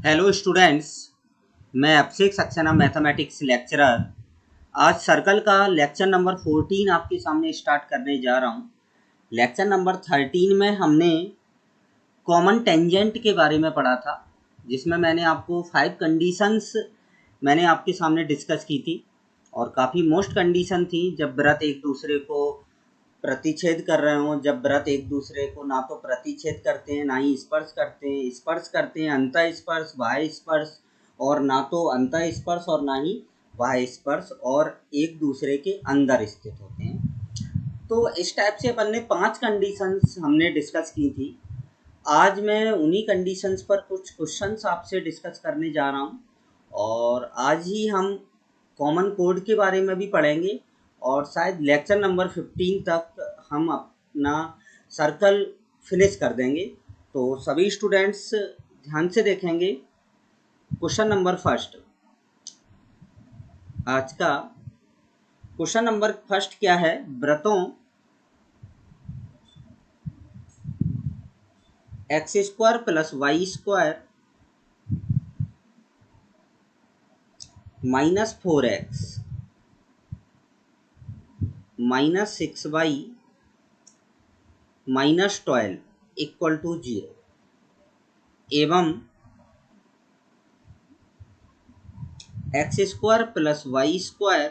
Hello students, मैं अभिषेक Saxena mathematics lecturer आज circle का लेक्चर नंबर 14 आपके सामने स्टार्ट करने जा रहा हूँ। लेक्चर नंबर 13 में हमने कॉमन टेंजेंट के बारे में पढ़ा था, जिसमें मैंने आपको 5 कंडीशंस मैंने आपके सामने डिस्कस की थी और काफ़ी मोस्ट कंडीशन थी। जब वृत्त एक दूसरे को प्रतिच्छेद कर रहे हों, जब वृत्त एक दूसरे को ना तो प्रतिच्छेद करते हैं, ना ही स्पर्श करते हैं अंतः स्पर्श, बाह्य स्पर्श, और ना तो अंतः स्पर्श और ना ही बाह्य स्पर्श, और एक दूसरे के अंदर स्थित होते हैं। तो इस टाइप से अपन ने 5 कंडीशंस हमने डिस्कस की थी। आज मैं उन्हीं कंडीशंस पर कुछ क्वेश्चंस आपसे डिस्कस करने जा रहा हूँ और आज ही हम कॉमन कोड के बारे में भी पढ़ेंगे और शायद लेक्चर नंबर 15 तक हम अपना सर्कल फिनिश कर देंगे। तो सभी स्टूडेंट्स ध्यान से देखेंगे। क्वेश्चन नंबर फर्स्ट, आज का क्वेश्चन नंबर फर्स्ट क्या है? वृत्तों x square plus y square minus 4x minus 6y minus 12 equal to 0 एवं x square plus y square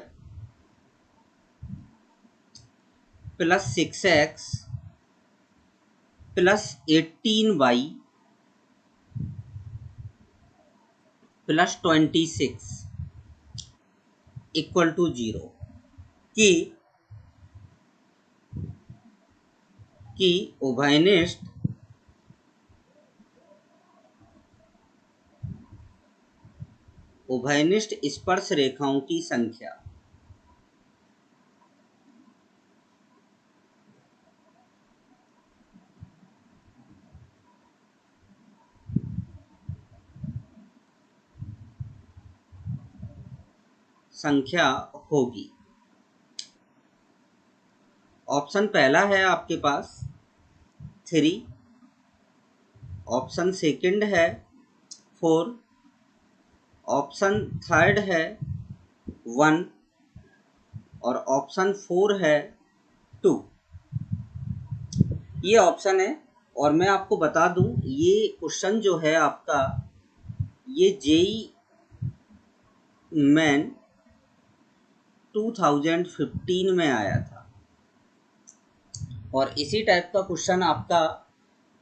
plus 6x plus 18y plus 26 equal to 0 की उभयनिष्ठ स्पर्श रेखाओं की संख्या होगी। ऑप्शन पहला है आपके पास 3, ऑप्शन सेकंड है 4, ऑप्शन थर्ड है 1 और ऑप्शन 4 है 2। ये ऑप्शन है और मैं आपको बता दूं, ये क्वेश्चन जो है आपका ये जेई मेन 2015 में आया था और इसी टाइप का क्वेश्चन आपका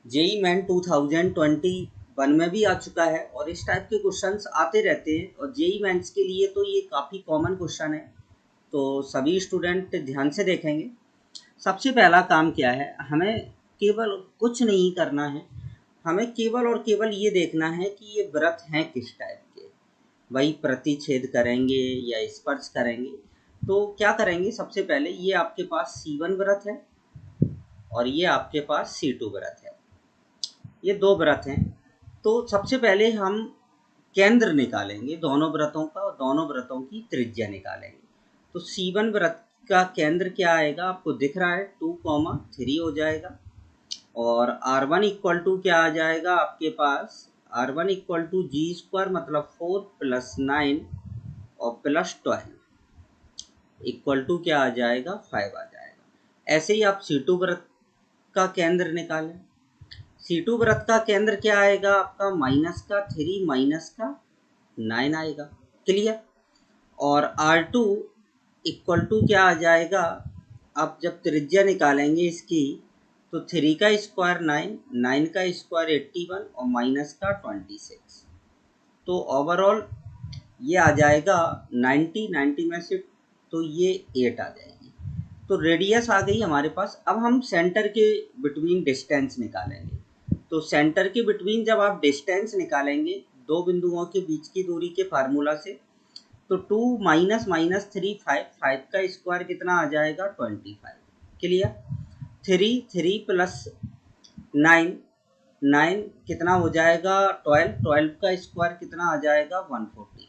जेई मेन 2021 में भी आ चुका है और इस टाइप के क्वेश्चंस आते रहते हैं और जेई मेंस के लिए तो ये काफ़ी कॉमन क्वेश्चन है। तो सभी स्टूडेंट ध्यान से देखेंगे। सबसे पहला काम क्या है, हमें केवल कुछ नहीं करना है, हमें केवल और केवल ये देखना है कि ये वृत्त हैं किस टाइप के। वही प्रतिच्छेद करेंगे या स्पर्श करेंगे। तो क्या करेंगे, सबसे पहले ये आपके पास C1 वृत्त है और ये आपके पास C2 वृत्त है। ये दो वृत्त हैं। तो सबसे पहले हम केंद्र निकालेंगे दोनों वृत्तों का और दोनों वृत्तों की त्रिज्या निकालेंगे। तो C1 वृत्त का केंद्र क्या आएगा, आपको दिख रहा है 2,3 हो जाएगा और R1 इक्वल टू क्या आ जाएगा आपके पास, R1 equal to g square मतलब 4 प्लस 9 और प्लस 12 इक्वल टू क्या आ जाएगा 5 आ जाएगा। ऐसे ही आप C2 वृत्त का केंद्र निकालें। C2 वृत्त का केंद्र क्या आएगा आपका, माइनस का 3 माइनस का 9 आएगा। क्लियर। और R2 इक्वल टू क्या आ जाएगा, आप जब त्रिज्या निकालेंगे इसकी तो 3 का स्क्वायर 9, 9 का स्क्वायर 81 और माइनस का 26। तो ओवरऑल ये आ जाएगा 90 में से तो ये 8 आ जाएगी। तो रेडियस आ गई हमारे पास। अब हम सेंटर के बिटवीन डिस्टेंस निकालेंगे। तो सेंटर के बिटवीन जब आप डिस्टेंस निकालेंगे दो बिंदुओं के बीच की दूरी के फार्मूला से, तो 2 माइनस माइनस 3 5, 5 का स्क्वायर कितना आ जाएगा 25। क्लियर। 3 प्लस 9 9 कितना हो जाएगा 12, 12 का स्क्वायर कितना आ जाएगा 144।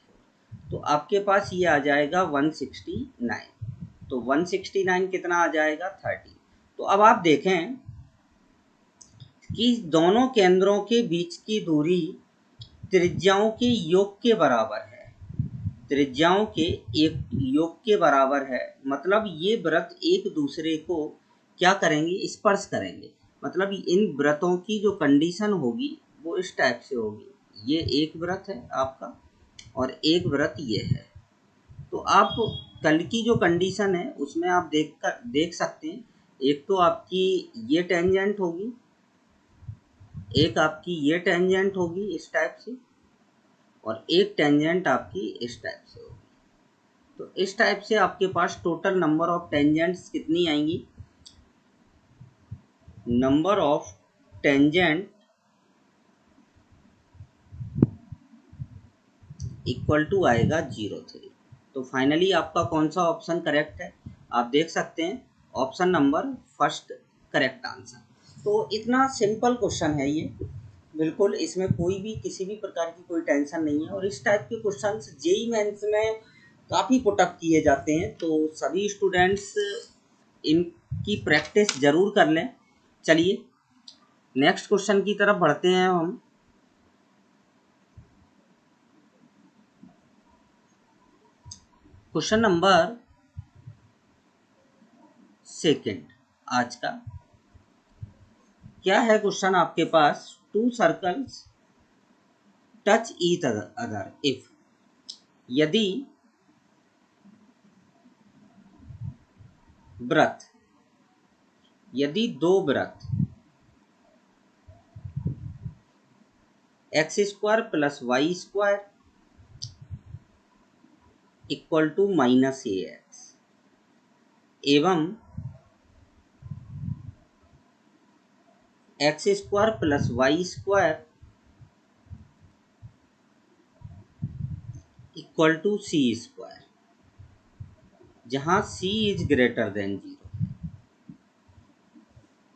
तो आपके पास ये आ जाएगा 169। तो 169 कितना आ जाएगा 30। तो अब आप देखें कि दोनों केंद्रों के बीच की दूरी त्रिज्याओं के योग के बराबर है, त्रिज्याओं के एक योग के बराबर है, मतलब ये वृत्त एक दूसरे को क्या करेंगे, स्पर्श करेंगे। मतलब इन वृत्तों की जो कंडीशन होगी वो इस टाइप से होगी, ये एक वृत्त है आपका और एक वृत्त ये है। तो आप कल की जो कंडीशन है उसमें आप देख सकते हैं, एक तो आपकी ये टेंजेंट होगी, एक आपकी ये टेंजेंट होगी इस टाइप से, और एक टेंजेंट आपकी इस टाइप से होगी। तो इस टाइप से आपके पास टोटल नंबर ऑफ टेंजेंट्स कितनी आएंगी, number of tangent equal to आएगा 0.3। तो फाइनली आपका कौन सा ऑप्शन करेक्ट है, आप देख सकते हैं option number first correct answer. तो इतना सिंपल क्वेश्चन है ये, बिल्कुल इसमें कोई भी किसी भी प्रकार की कोई टेंशन नहीं है। और इस टाइप के क्वेश्चंस जेईई मेंस में काफ़ी पुटअप किए जाते हैं, तो सभी स्टूडेंट्स इनकी प्रैक्टिस ज़रूर कर लें। चलिए नेक्स्ट क्वेश्चन की तरफ बढ़ते हैं हम। क्वेश्चन नंबर सेकंड आज का क्या है क्वेश्चन आपके पास, two circles touch each other if, यदि वृत्त, यदि दो वृत्त x square plus y square equal to minus a x एवं x square plus y square equal to c square, जहां सी इज ग्रेटर देन 0,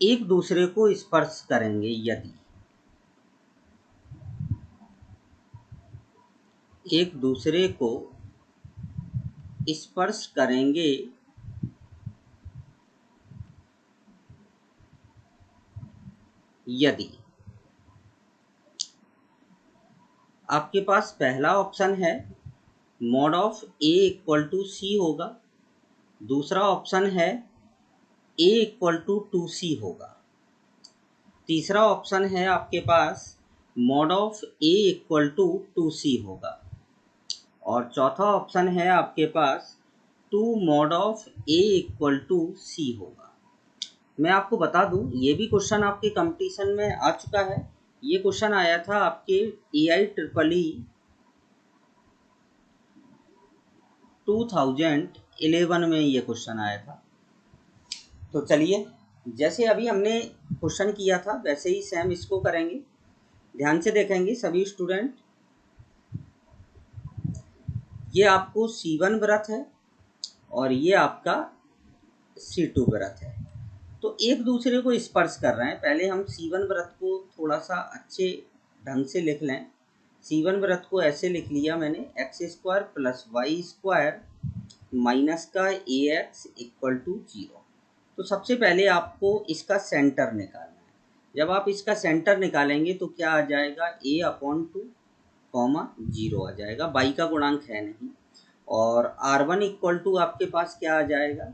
एक दूसरे को स्पर्श करेंगे यदि, एक दूसरे को स्पर्श करेंगे यदि, आपके पास पहला ऑप्शन है mod of a equal to c होगा, दूसरा ऑप्शन है ए इक्वल टू 2c होगा, तीसरा ऑप्शन है आपके पास mod of a equal to 2c होगा, और चौथा ऑप्शन है आपके पास 2 mod of a equal to c होगा। मैं आपको बता दूं ये भी क्वेश्चन आपके कंपटीशन में आ चुका है, ये क्वेश्चन आया था आपके AIEEE 2011 में ये क्वेश्चन आया था। तो चलिए जैसे अभी हमने क्वेश्चन किया था वैसे ही सेम इसको करेंगे, ध्यान से देखेंगे सभी स्टूडेंट। ये आपको C1 वृत्त है और ये आपका C2 वृत्त है, तो एक दूसरे को स्पर्श कर रहे हैं। पहले हम C1 वृत्त को थोड़ा सा अच्छे ढंग से लिख लें। C1 वृत्त को ऐसे लिख लिया मैंने, x square plus y square minus का AX इक्वल टू 0। तो सबसे पहले आपको इसका सेंटर निकालना है। जब आप इसका सेंटर निकालेंगे तो क्या आ जाएगा, A/2 0 आ जाएगा, बाई का गुणांक है नहीं। और R1 इक्वल टू आपके पास क्या आ जाएगा,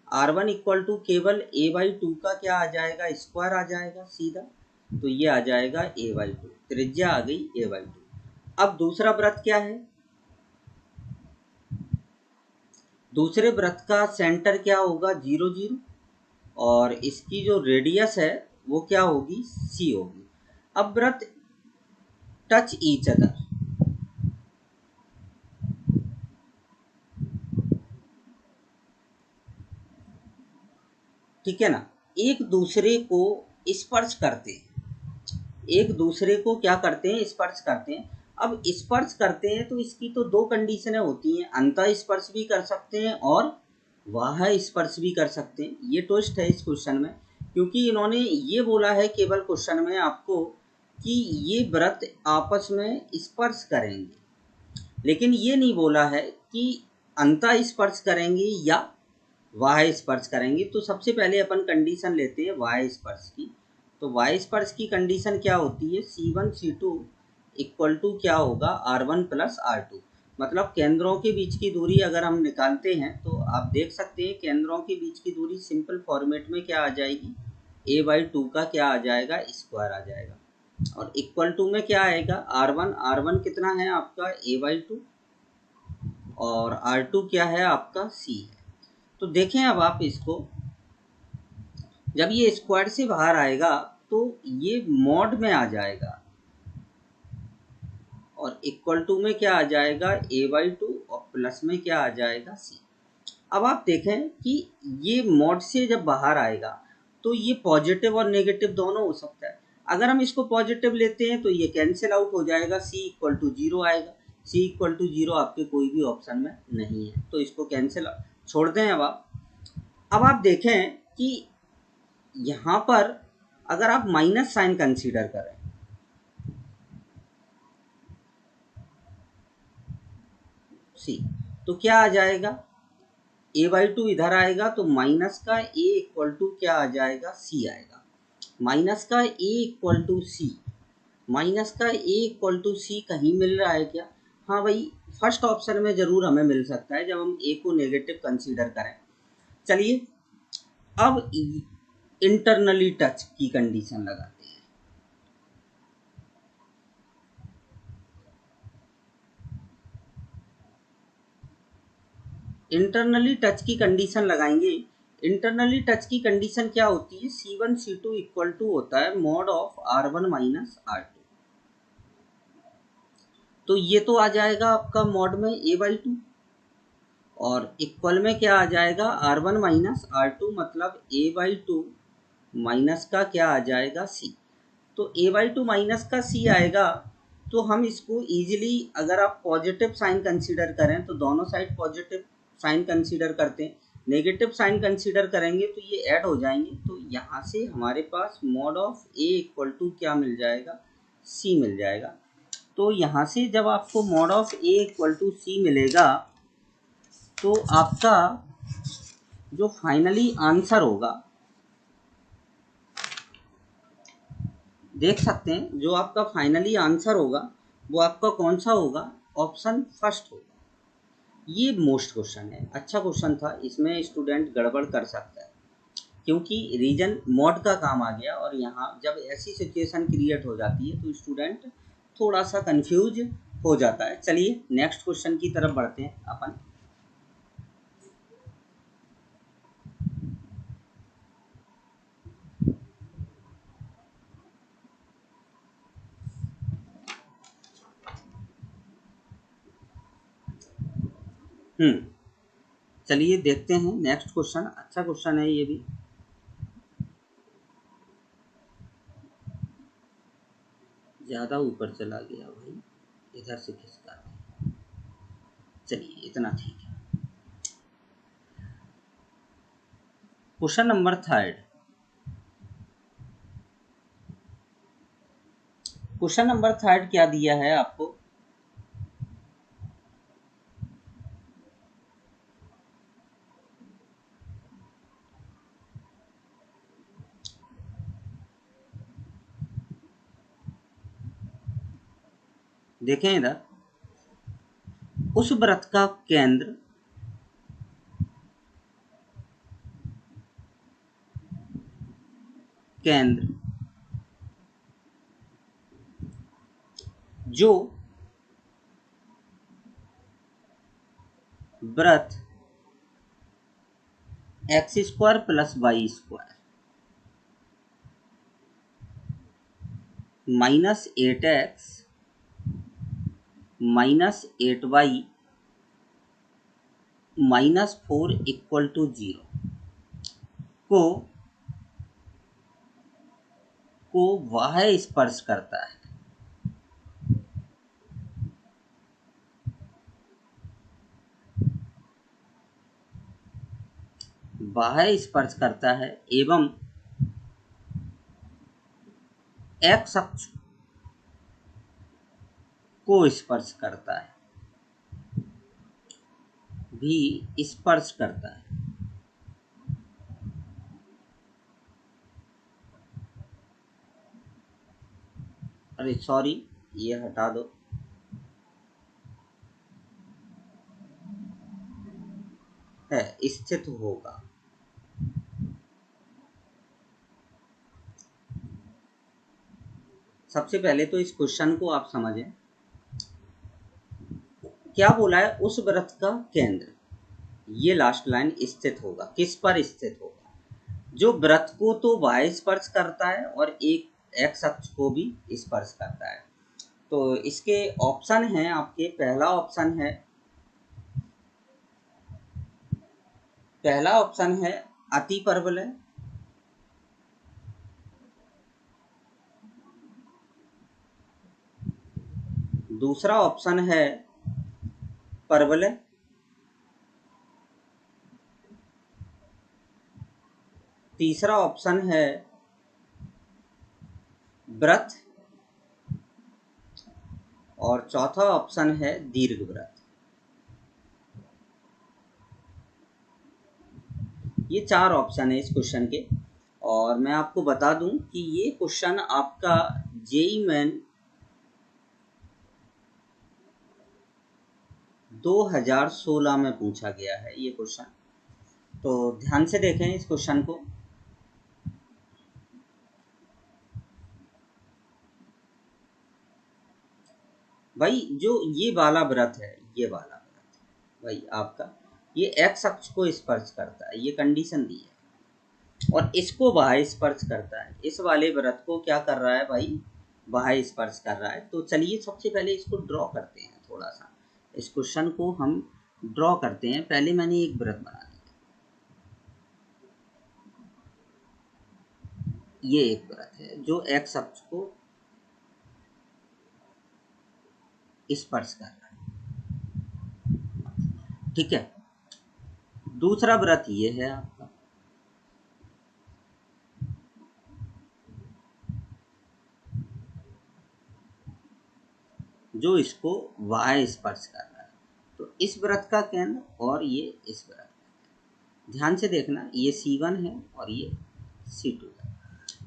R1 इक्वल टू केवल A/2 का क्या आ जाएगा, स्क्वायर आ जाएगा सीधा, तो ये आ जाएगा A/2, त्रिज्या आ गई A/2। अब दूसरा वृत्त क्या है, दूसरे वृत्त का सेंटर क्या होगा 0 0, और इसकी जो रेडियस है वो क्या होगी, C होगी। अब वृत्त टच ईच अदर, ठीक है ना, एक दूसरे को स्पर्श करते हैं, एक दूसरे को क्या करते हैं, स्पर्श करते हैं। अब स्पर्श करते हैं तो इसकी तो दो कंडीशनें होती हैं, अंतः स्पर्श भी कर सकते हैं और बाह्य स्पर्श भी कर सकते हैं। ये ट्विस्ट है इस क्वेश्चन में, क्योंकि इन्होंने ये बोला है केवल क्वेश्चन में आपको कि ये वृत्त आपस में स्पर्श करेंगे, लेकिन ये नहीं बोला है कि अंतः स्पर्श करेंगे या बाह्य स्पर्श करेंगे। तो सबसे पहले अपन कंडीशन लेते हैं बाह्य स्पर्श की। तो वाई स्पर्श की कंडीशन क्या होती है, C1 C2 इक्वल टू क्या होगा, R1 प्लस R2। मतलब केंद्रों के बीच की दूरी अगर हम निकालते हैं तो आप देख सकते हैं केंद्रों के बीच की दूरी सिंपल फॉर्मेट में क्या आ जाएगी, a/2 का क्या आ जाएगा, स्क्वायर आ जाएगा। और इक्वल टू में क्या आएगा, R1 कितना है आपका a/2 और R2 क्या है आपका C। तो देखें अब आप इसको, जब ये स्क्वायर से बाहर आएगा तो ये मॉड में आ जाएगा और इक्वल टू में क्या आ जाएगा, a/2 और प्लस में क्या आ जाएगा, C। अब आप देखें कि ये मॉड से जब बाहर आएगा तो ये पॉजिटिव और नेगेटिव दोनों हो सकता है। अगर हम इसको पॉजिटिव लेते हैं तो ये कैंसिल आउट हो जाएगा, C इक्वल टू 0 आएगा। C इक्वल टू 0 आपके कोई भी ऑप्शन में नहीं है, तो इसको कैंसिल छोड़ दें। अब आप देखें कि यहाँ पर अगर आप माइनस साइन कंसीडर करें, C, तो क्या आ जाएगा, a/2 इधर आएगा तो माइनस का a इक्वल टू क्या आ जाएगा, C आएगा। माइनस का a equal to C, minus का a इक्वल टू C कहीं मिल रहा है क्या, हाँ भाई फर्स्ट ऑप्शन में ज़रूर हमें मिल सकता है जब हम a को नेगेटिव कंसीडर करें। चलिए अब इंटरनली टच की कंडीशन लगाते हैं। इंटरनली टच की कंडीशन लगाएंगे। इंटरनली टच की कंडीशन क्या होती है, C1 C2 इक्वल टू होता है mod of R1 minus R2। तो ये तो आ जाएगा आपका मॉड में a/2 और इक्वल में क्या आ जाएगा, R1 माइनस R2, मतलब a/2 माइनस का क्या आ जाएगा, C। तो a/2 माइनस का C आएगा। तो हम इसको इजीली, अगर आप पॉजिटिव साइन कंसीडर करें तो दोनों साइड पॉजिटिव साइन कंसीडर करते हैं, नेगेटिव साइन कंसीडर करेंगे तो ये ऐड हो जाएंगे। तो यहाँ से हमारे पास mod of a equal to क्या मिल जाएगा, C मिल जाएगा। तो यहाँ से जब आपको mod of a equal to C मिलेगा तो आपका जो फाइनली आंसर होगा, देख सकते हैं जो आपका फाइनली आंसर होगा वो आपका कौन सा होगा, ऑप्शन फर्स्ट होगा। ये मोस्ट क्वेश्चन है, अच्छा क्वेश्चन था, इसमें स्टूडेंट गड़बड़ कर सकता है क्योंकि रीजन मॉड का काम आ गया और यहाँ जब ऐसी सिचुएशन क्रिएट हो जाती है तो स्टूडेंट थोड़ा सा कंफ्यूज हो जाता है। चलिए नेक्स्ट क्वेश्चन की तरफ बढ़ते हैं अपन। चलिए देखते हैं नेक्स्ट क्वेश्चन, अच्छा क्वेश्चन है ये भी। ज़्यादा ऊपर चला गया भाई, इधर से खिसका, चलिए इतना ठीक है। Question number third, question number third क्या दिया है आपको, देखें इधर, उस वृत्त का केंद्र केंद्र जो वृत्त x square plus y square -8x -8y -4 equal to 0 को वह स्पर्श करता है। वह स्पर्श करता है एवं एक्स अक्ष को स्पर्श करता है, भी स्पर्श करता है। अरे सॉरी, ये हटा दो। है स्थित होगा। सबसे पहले तो इस क्वेश्चन को आप समझें। क्या बोला है? उस वृत्त का केंद्र, ये लास्ट लाइन, स्थित होगा। किस पर स्थित होगा? जो वृत्त को तो y स्पर्श करता है और एक x अक्ष को भी स्पर्श करता है। तो इसके ऑप्शन हैं आपके। पहला ऑप्शन है अति परवलय। दूसरा ऑप्शन है परवलय। तीसरा ऑप्शन है वृत्त। और चौथा ऑप्शन है दीर्घवृत्त। ये 4 ऑप्शन है इस क्वेश्चन के। और मैं आपको बता दूं कि ये क्वेश्चन आपका जेईई मेन 2016 में पूछा गया है ये क्वेश्चन। तो ध्यान से देखें इस क्वेश्चन को। भाई जो ये वाला वृत्त है, ये वाला वृत्त भाई आपका, ये एक्स अक्ष को स्पर्श करता है, ये कंडीशन दी है। और इसको बाह्य स्पर्श करता है। इस वाले वृत्त को क्या कर रहा है भाई? बाह्य स्पर्श कर रहा है। तो चलिए सबसे पहले इसको ड्रॉ करते हैं। थोड़ा सा इस क्वेश्चन को हम ड्रॉ करते हैं। पहले मैंने एक वृत्त बना दिया। ये एक वृत्त है जो एक्स अक्ष को स्पर्श कर रहा है, ठीक है। दूसरा वृत्त ये है आपका, जो इसको y स्पर्श कर रहा है। तो इस वृत्त का केंद्र और ये इस वृत्त का, ध्यान से देखना, ये C1 है और ये C2 है।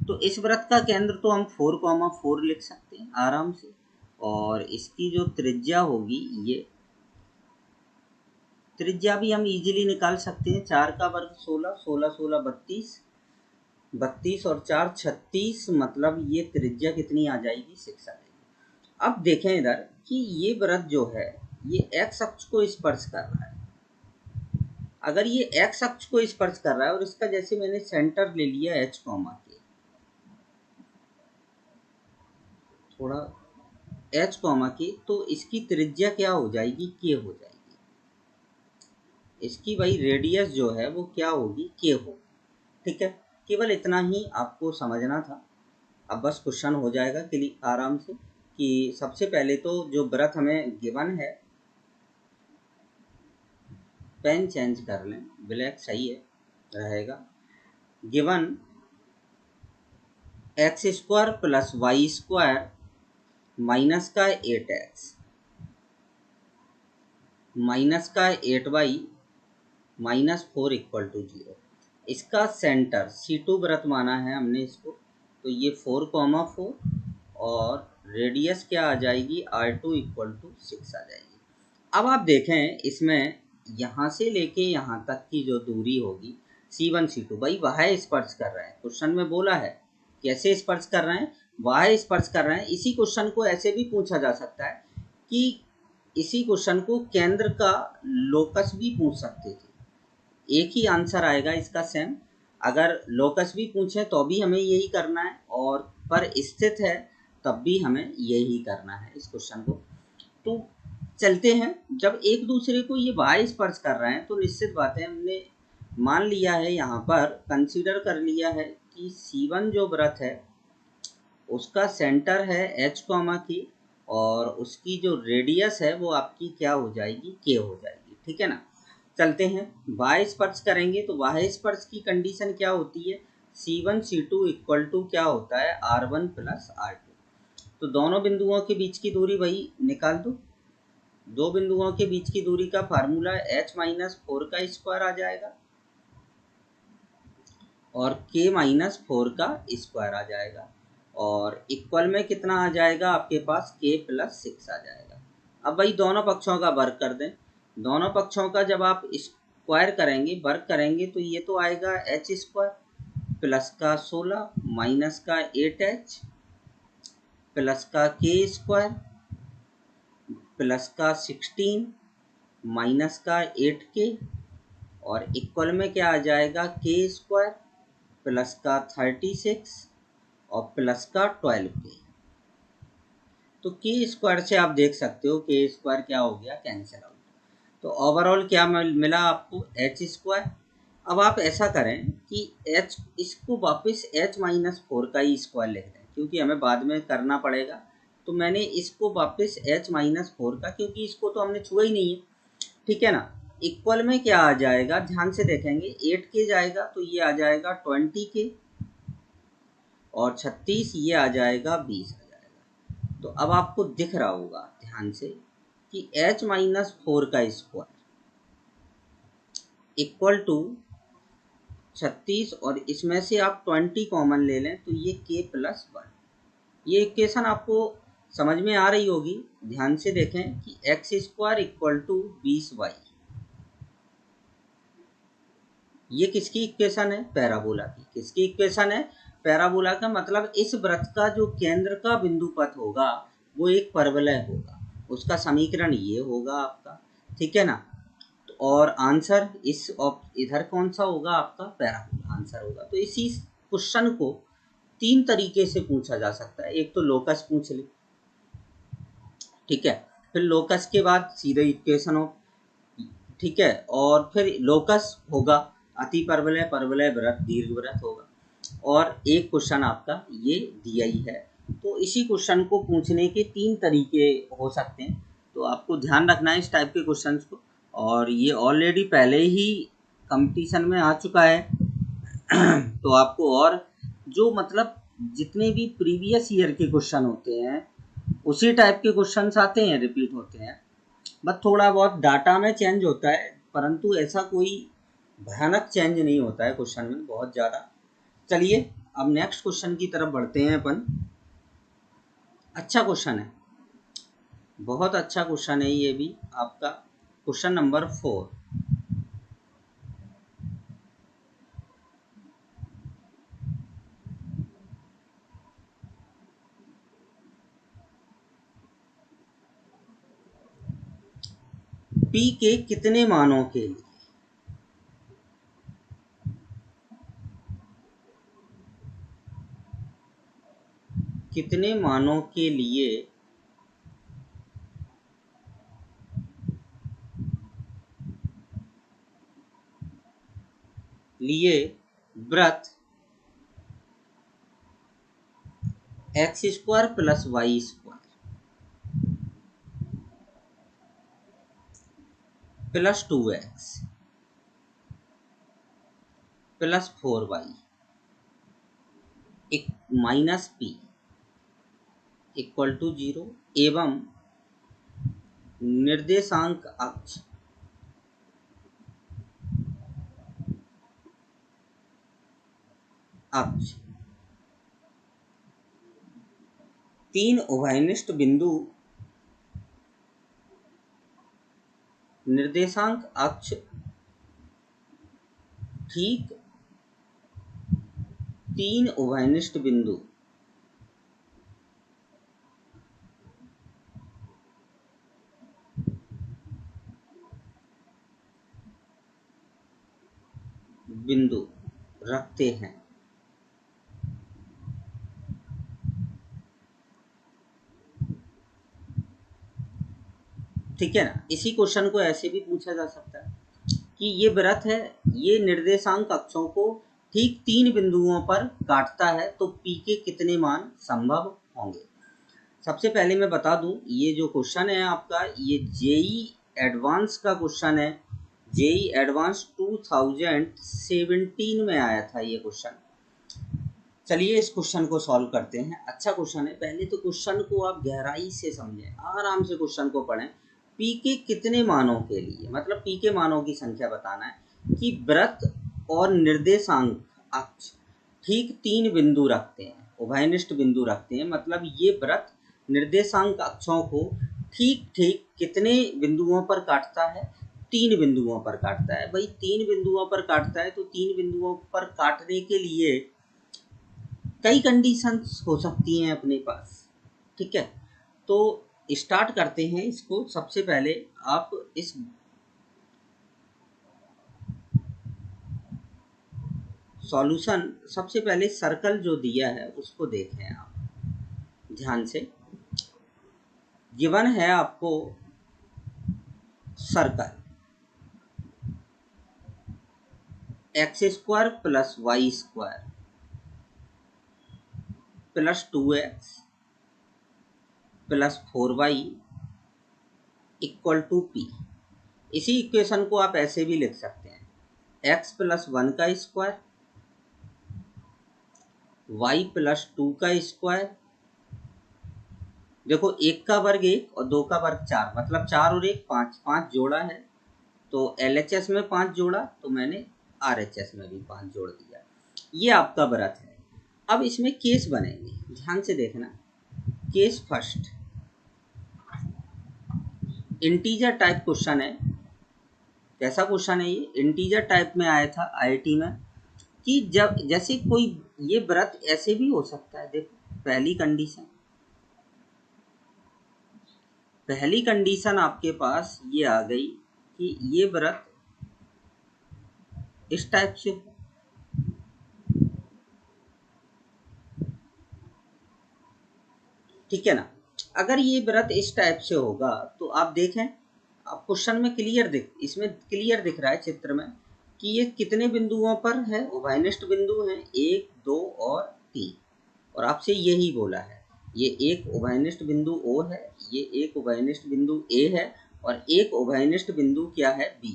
तो इस वृत्त का केंद्र तो हम 4,4 लिख सकते हैं आराम से। और इसकी जो त्रिज्या होगी, ये त्रिज्या भी हम इजीली निकाल सकते हैं। 4 का वर्ग 16, 16 16 32, 32 और 4 36, मतलब ये त्रिज्या कितनी आ जाएगी? 6 आ जाएगी। अब देखें इधर कि ये वृत्त जो है ये एक्स अक्ष को स्पर्श कर रहा है। अगर ये एक्स अक्ष को स्पर्श कर रहा है और इसका जैसे मैंने सेंटर ले लिया एच कॉमा के, थोड़ा एच कॉमा की, तो इसकी त्रिज्या क्या हो जाएगी? के हो जाएगी। इसकी भाई रेडियस जो है वो क्या होगी? के होगी, ठीक है। केवल इतना ही आपको समझना था। अब बस क्वेश्चन हो जाएगा क्लिक आराम से। कि सबसे पहले तो जो वृत्त हमें गिवन है, पेन चेंज कर लें, ब्लैक सही है रहेगा। Given x square plus y square minus का 8x माइनस का 8y माइनस 4 इक्वल टू 0। इसका सेंटर C2 वृत्त माना है हमने इसको। तो ये 4,4 और रेडियस क्या आ जाएगी? R2 इक्वल टू 6 आ जाएगी। अब आप देखें इसमें यहाँ से लेके यहाँ तक की जो दूरी होगी C1 C2, भाई वह स्पर्श कर रहे हैं। क्वेश्चन में बोला है कैसे स्पर्श कर रहे हैं? वह स्पर्श कर रहे हैं। इसी क्वेश्चन को ऐसे भी पूछा जा सकता है कि इसी क्वेश्चन को केंद्र का लोकस भी पूछ सकते थे। एक ही आंसर आएगा इसका सेम। अगर लोकस भी पूछे तो भी हमें यही करना है, और पर स्थित है तब भी हमें यही करना है इस क्वेश्चन को। तो चलते हैं। जब एक दूसरे को ये y स्पर्श कर रहे हैं तो निश्चित बात है, हमने मान लिया है, यहाँ पर कंसीडर कर लिया है कि C1 जो वृत्त है उसका सेंटर है h कॉमा की, और उसकी जो रेडियस है वो आपकी क्या हो जाएगी? के हो जाएगी, ठीक है ना। चलते हैं, y स्पर्श करेंगे तो y स्पर्श की कंडीशन क्या होती है? C1 C2 इक्वल टू क्या होता है? R1 plus R2। तो दोनों बिंदुओं के बीच की दूरी वही निकाल दो। दो बिंदुओं के बीच की दूरी का फार्मूला h माइनस 4 का स्क्वायर आ जाएगा और k माइनस 4 का स्क्वायर आ जाएगा। और इक्वल में कितना आ जाएगा आपके पास k+6 आ जाएगा। अब भाई दोनों पक्षों का वर्ग कर दें। दोनों पक्षों का जब आप स्क्वायर करेंगे, वर्ग करेंगे, तो ये तो आएगा h² प्लस का 16 माइनस का 8h प्लस का k² प्लस का 16 माइनस का 8k और इक्वल में क्या आ जाएगा k² प्लस का 36 और प्लस का 12k। तो k² से आप देख सकते हो k² क्या हो गया, कैंसिल आउट। तो ओवरऑल क्या मिला आपको, h²। अब आप ऐसा करें कि h इसको वापस h-4 का ही स्क्वायर लिख दें, क्योंकि हमें बाद में करना पड़ेगा। तो मैंने इसको वापस h-4 का, क्योंकि इसको तो हमने छुआ ही नहीं है, ठीक है ना। इक्वल में क्या आ जाएगा, ध्यान से देखेंगे, 8k जाएगा तो ये आ जाएगा 20k और 36 ये आ जाएगा 20 आ जाएगा। तो अब आपको दिख रहा होगा ध्यान से कि h-4 का स्क्वायर इक्वल टू 36 और इसमें से आप 20 कॉमन ले लें तो ये k+1। ये इक्वेशन आपको समझ में आ रही होगी। ध्यान से देखें कि x² इक्वल टू 20y, ये किसकी इक्वेशन है, पैराबोला की। किसकी इक्वेशन है, पैराबोला का। मतलब इस वृत्त का जो केंद्र का बिंदु पथ होगा वो एक परवलय होगा, उसका समीकरण ये होगा आपका, ठीक है ना। और आंसर इस इधर कौन सा होगा आपका, पैराबोला आंसर होगा। तो इसी क्वेश्चन को 3 तरीके से पूछा जा सकता है। एक तो लोकस पूछ ले, ठीक है, फिर लोकस के बाद सीधे इक्वेशन हो, ठीक है, और फिर लोकस होगा अति परवलय, परवलय वृत्त, दीर्घवृत्त होगा। और एक क्वेश्चन आपका ये दिया ही है। तो इसी क्वेश्चन को पूछने के 3 तरीके हो सकते हैं, तो आपको ध्यान रखना है इस टाइप के क्वेश्चंस को। और ये ऑलरेडी पहले ही कंपटीशन में आ चुका है तो आपको और जो मतलब जितने भी प्रीवियस ईयर के क्वेश्चन होते हैं उसी टाइप के क्वेश्चंस आते हैं, रिपीट होते हैं, बस थोड़ा बहुत डाटा में चेंज होता है, परंतु ऐसा कोई भयानक चेंज नहीं होता है क्वेश्चन में बहुत ज़्यादा। चलिए अब नेक्स्ट क्वेश्चन की तरफ बढ़ते हैं अपन। अच्छा क्वेश्चन है, बहुत अच्छा क्वेश्चन है ये भी आपका, क्वेश्चन नंबर 4। पी के कितने मानों के लिए कितने मानों के लिए वृत्त x² plus y² plus 2x plus 4y minus p equal to 0 एवं निर्देशांक अक्ष 3 उभयनिष्ठ बिंदु निर्देशांक अक्ष ठीक 3 उभयनिष्ठ बिंदु रखते हैं। ठीक है ना। इसी क्वेश्चन को ऐसे भी पूछा जा सकता है कि ये वृत्त है, ये निर्देशांक अक्षों को ठीक 3 बिंदुओं पर काटता है, तो पी के कितने मान संभव होंगे। सबसे पहले मैं बता दूं, ये जो क्वेश्चन है आपका, ये जेई एडवांस का क्वेश्चन है। जेई एडवांस 2017 में आया था ये क्वेश्चन। चलिए इस क्वेश्चन को सॉल्व करते हैं। अच्छा क्वेश्चन है, पहले तो क्वेश्चन को आप गहराई से समझें, आराम से क्वेश्चन को पढ़ें। पी के कितने मानों के लिए, मतलब पी के मानों की संख्या बताना है कि वृत्त और निर्देशांक अक्ष ठीक 3 बिंदु रखते हैं। उभयनिष्ठ बिंदु रखते हैं, मतलब ये वृत्त निर्देशांक अक्षों को ठीक ठीक कितने बिंदुओं पर काटता है? 3 बिंदुओं पर काटता है। भाई 3 बिंदुओं पर काटता है तो 3 बिंदुओं पर काटने के लिए कई कंडीशंस हो सकती हैं अपने पास, ठीक है। तो स्टार्ट करते हैं इसको। सबसे पहले आप इस सॉल्यूशन, सबसे पहले सर्कल जो दिया है उसको देखें आप ध्यान से। गिवन है आपको circle x² plus y² plus 2x plus 4y equal to p। इसी इक्वेशन को आप ऐसे भी लिख सकते हैं, x प्लस 1 का स्क्वायर, y प्लस 2 का स्क्वायर। देखो 1 का वर्ग 1 और 2 का वर्ग 4, मतलब 4 और 1 5, 5 जोड़ा है तो LHS में 5 जोड़ा, तो मैंने RHS में भी 5 जोड़ दिया। ये आपका वृत्त है। अब इसमें केस बनेंगे, ध्यान से देखना। Case first, integer type question है। कैसा क्वेश्चन है ये? इंटीजर टाइप में आया था IIT में, कि जब जैसे कोई ये वृत्त ऐसे भी हो सकता है। देखो पहली कंडीशन आपके पास ये आ गई कि ये वृत्त इस टाइप से हो, ठीक है ना। अगर ये वृत्त इस टाइप से होगा तो आप देखें, आप क्वेश्चन में इसमें क्लियर दिख रहा है चित्र में कि ये कितने बिंदुओं पर है? उभयनिष्ठ बिंदु हैं 1, 2 और 3, और आपसे यही बोला है। ये एक उभयनिष्ठ बिंदु O है, ये एक उभयनिष्ठ बिंदु A है, और एक उभयनिष्ठ बिंदु क्या है? B।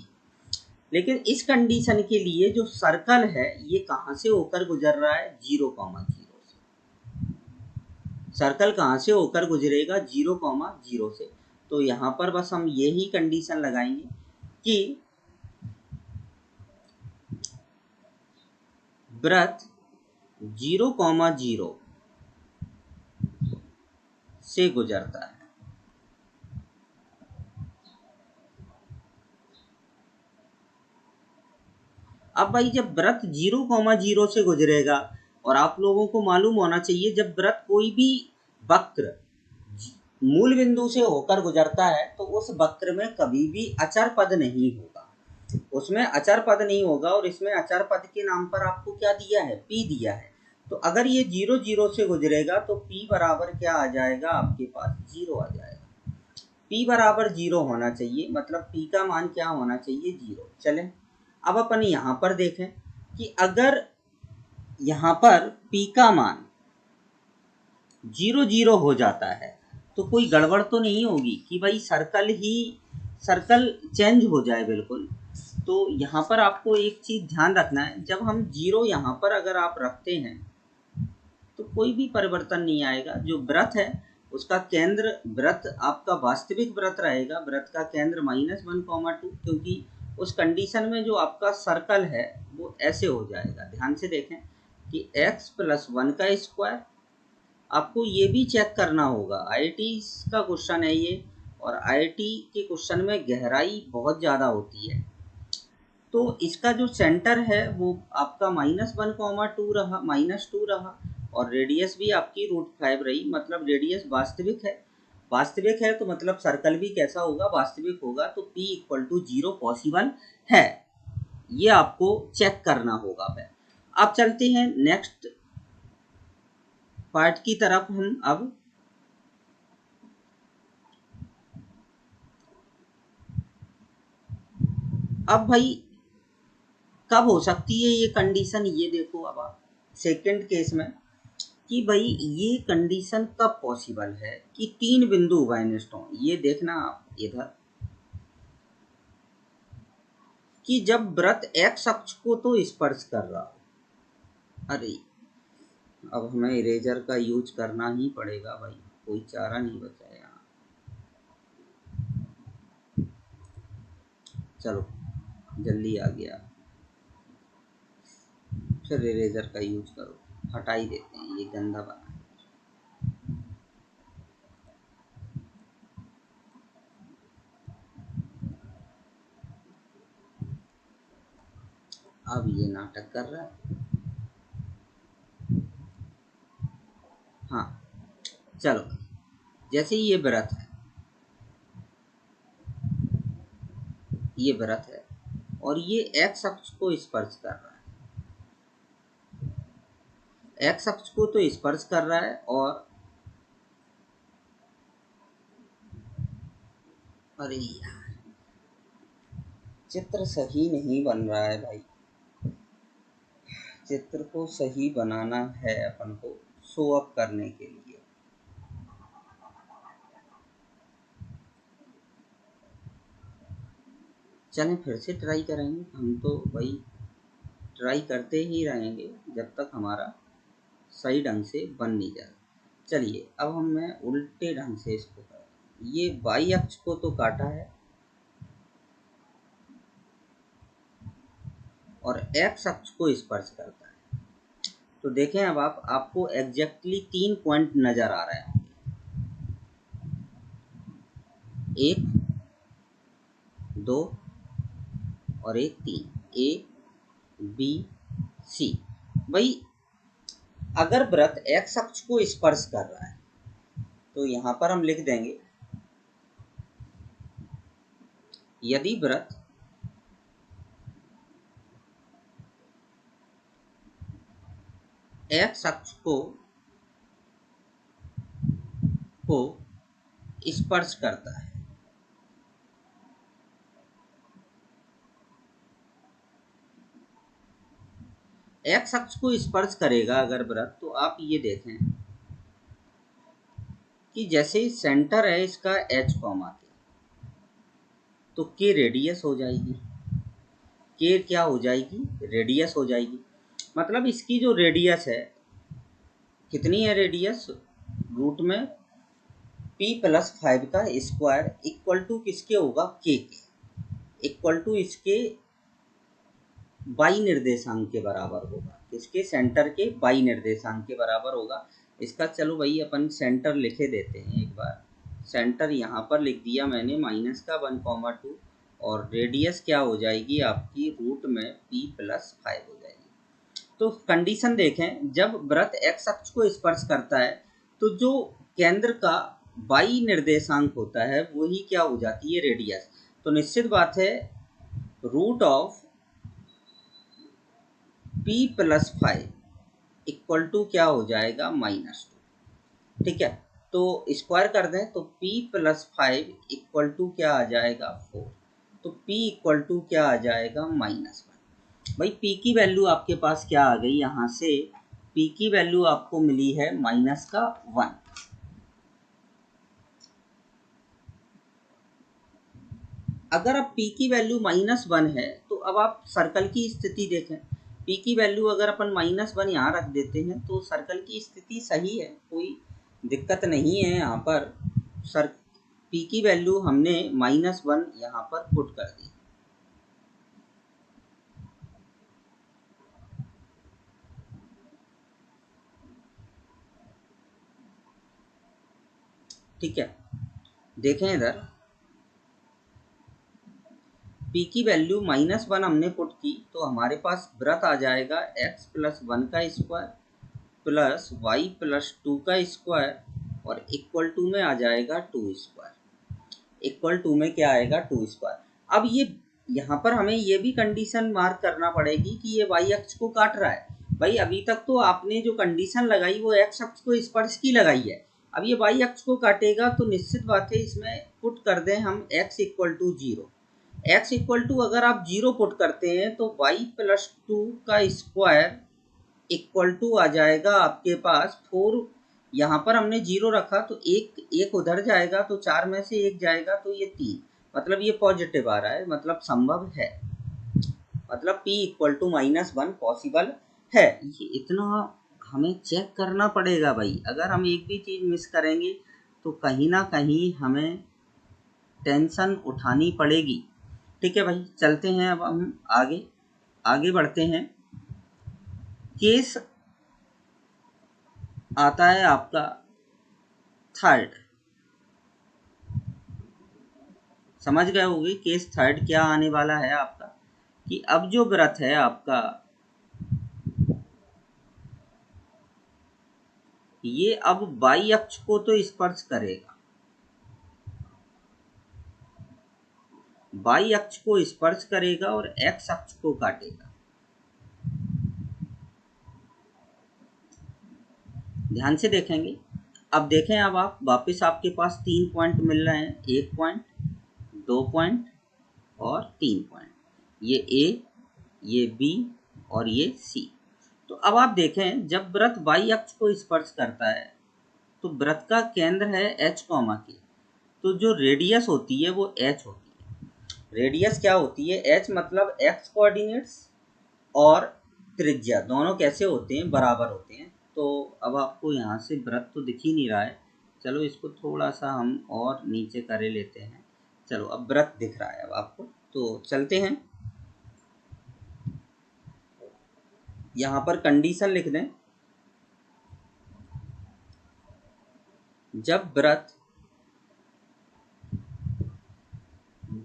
लेकिन इस कंडीशन के लिए जो सर्कल है ये कहाँ से होकर गुजर रहा है? 0,0 से। सर्कल कहाँ से होकर गुजरेगा? 0,0 से। तो यहाँ पर बस हम यही कंडीशन लगाएंगे कि वृत्त 0,0 से गुजरता है। अब भाई जब वृत्त 0,0 से गुजरेगा, और आप लोगों को मालूम होना चाहिए जब वृत्त कोई भी वक्र मूल बिंदु से होकर गुजरता है तो उस वक्र में कभी भी अचर पद नहीं होगा, उसमें अचर पद नहीं होगा। और इसमें अचर पद के नाम पर आपको क्या दिया है? P दिया है। तो अगर ये 0,0 से गुजरेगा तो P बराबर क्या आ जाएगा? आपके पास 0 आ जाएगा। P बराबर 0 होना चाहिए, मतलब P का मान क्या होना चाहिए? 0। चलें अब अपन यहाँ पर देखें कि अगर यहाँ पर P का मान 0,0 हो जाता है तो कोई गड़बड़ तो नहीं होगी कि भाई सर्कल चेंज हो जाए बिल्कुल। तो यहाँ पर आपको एक चीज़ ध्यान रखना है, जब हम 0 यहाँ पर अगर आप रखते हैं तो कोई भी परिवर्तन नहीं आएगा। जो वृत्त है उसका केंद्र, वृत्त आपका वास्तविक वृत्त रहेगा, वृत्त का केंद्र -1,2, क्योंकि उस कंडीशन में जो आपका सर्कल है वो ऐसे हो जाएगा। ध्यान से देखें कि x प्लस 1 का स्क्वायर। आपको ये भी चेक करना होगा, IIT का क्वेश्चन है ये, और IIT के क्वेश्चन में गहराई बहुत ज़्यादा होती है। तो इसका जो सेंटर है वो आपका -1,2 रहा, -2 रहा, और रेडियस भी आपकी √5 रही, मतलब रेडियस वास्तविक है। वास्तविक है तो मतलब सर्कल भी कैसा होगा? वास्तविक होगा। तो P इक्वल टू 0 पॉसिबल है, ये आपको चेक करना होगा। अब चलते हैं नेक्स्ट पार्ट की तरफ। हम अब भाई कब हो सकती है ये कंडीशन? ये देखो अब आप सेकंड केस में कि भाई ये कंडीशन कब पॉसिबल है कि 3 बिंदु उभयनिष्ठ हों। ये देखना आप इधर कि जब वृत्त x अक्ष को तो स्पर्श कर रहा हो। अरे अब हमें इरेजर का यूज करना ही पड़ेगा भाई, कोई चारा नहीं बचा यहाँ। चलो जल्दी आ गया, फिर इरेजर का यूज करो। हटा ही देते हैं, ये गंदा बना। अब ये नाटक कर रहा है। हाँ चलो, जैसे ये व्रत है, ये व्रत है और ये एक्स अक्ष को स्पर्श कर रहा है, एक्स अक्ष को तो स्पर्श कर रहा है। और अरे यार, चित्र सही नहीं बन रहा है भाई, चित्र को सही बनाना है अपन को शो अप करने के लिए। चलें फिर से ट्राई करेंगे, हम तो भाई ट्राई करते ही रहेंगे जब तक हमारा सही ढंग से बन नहीं जाए। चलिए अब मैं उल्टे ढंग से इसको कर, ये वाई अक्ष को तो काटा है और एक्स अक्ष को स्पर्श करता है। तो देखें अब आपको एग्जैक्टली 3 पॉइंट नजर आ रहे हैं, 1 2 और 1 3, ए बी सी। भाई अगर व्रत एक्स अक्ष को स्पर्श कर रहा है तो यहां पर हम लिख देंगे, यदि व्रत एक्स अक्ष को स्पर्श करता है, एक्स अक्ष को स्पर्श करेगा अगर व्रत, तो आप ये देखें कि जैसे सेंटर है इसका एच कॉमा के, तो के रेडियस हो जाएगी, के क्या हो जाएगी, रेडियस हो जाएगी। मतलब इसकी जो रेडियस है, कितनी है रेडियस, रूट में p+5 का स्क्वायर इक्वल टू किसके होगा, के इक्वल टू इसके बाई निर्देशांक के बराबर होगा, किसके, सेंटर के बाई निर्देशांक के बराबर होगा। इसका चलो भाई अपन सेंटर लिखे देते हैं एक बार, सेंटर यहाँ पर लिख दिया मैंने -1,2 और रेडियस क्या हो जाएगी आपकी, रूट में p+5 हो जाएगी। तो कंडीशन देखें, जब व्रत एक्स अक्ष को स्पर्श करता है तो जो केंद्र का बाई निर्देशांक होता है वही क्या हो जाती है, रेडियस। तो निश्चित बात है root of p+5 equal to क्या हो जाएगा, -2। ठीक है, तो स्क्वायर कर दें तो p+5 इक्वल टू क्या आ जाएगा, 4। तो p इक्वल टू क्या आ जाएगा, -1। भाई p की वैल्यू आपके पास क्या आ गई, यहाँ से p की वैल्यू आपको मिली है -1। अगर अब p की वैल्यू -1 है तो अब आप सर्कल की स्थिति देखें, p की वैल्यू अगर अपन -1 यहाँ रख देते हैं तो सर्कल की स्थिति सही है, कोई दिक्कत नहीं है। यहाँ पर p की वैल्यू हमने -1 यहाँ पर पुट कर दी। ठीक है, देखें इधर p की वैल्यू -1 हमने पुट की तो हमारे पास व्रत आ जाएगा x+1 का स्क्वायर प्लस y+2 का स्क्वायर और इक्वल टू में आ जाएगा 2 स्क्वायर, इक्वल टू में क्या आएगा, 2 स्क्वायर। अब ये यहाँ पर हमें ये भी कंडीशन मार्क करना पड़ेगी कि ये y अक्ष को काट रहा है। भाई अभी तक तो आपने जो कंडीशन लगाई वो x अक्ष को स्पर्श की लगाई है, अब ये y अक्ष को काटेगा तो निश्चित बात है इसमें पुट कर दें हम x equal to 0। x equal to अगर आप 0 पुट करते हैं तो y+2 का स्क्वायर इक्वल टू आ जाएगा आपके पास 4। यहाँ पर हमने 0 रखा तो एक उधर जाएगा तो 4 में से 1 जाएगा तो ये 3, मतलब ये पॉजिटिव आ रहा है, मतलब संभव है, मतलब p इक्वल टू -1 पॉसिबल है। ये इतना हमें चेक करना पड़ेगा भाई, अगर हम एक भी चीज़ मिस करेंगे तो कहीं ना कहीं हमें टेंशन उठानी पड़ेगी। ठीक है भाई, चलते हैं अब हम आगे बढ़ते हैं। केस आता है आपका थर्ड। समझ गए होंगे केस थर्ड क्या आने वाला है आपका, कि अब जो व्रत है आपका ये अब वाई अक्ष को तो स्पर्श करेगा, वाई अक्ष को स्पर्श करेगा और एक्स अक्ष को काटेगा। ध्यान से देखेंगे। अब देखें, अब आप वापस आपके पास 3 पॉइंट मिल रहे हैं, 1 पॉइंट, 2 पॉइंट और 3 पॉइंट। ये ए, ये बी और ये सी। तो अब आप देखें जब वृत्त वाई अक्ष को स्पर्श करता है तो वृत्त का केंद्र है एच कॉमा के, तो जो रेडियस होती है वो एच होती है। रेडियस क्या होती है? एच मतलब एक्स कोऑर्डिनेट्स और त्रिज्या दोनों कैसे होते हैं? बराबर होते हैं। तो अब आपको यहाँ से वृत्त तो दिख ही नहीं रहा है, चलो इसको थोड़ा सा हम और नीचे करे लेते हैं। चलो अब वृत्त दिख रहा है अब आपको, तो चलते हैं। यहाँ पर कंडीशन लिख दें, जब वृत्त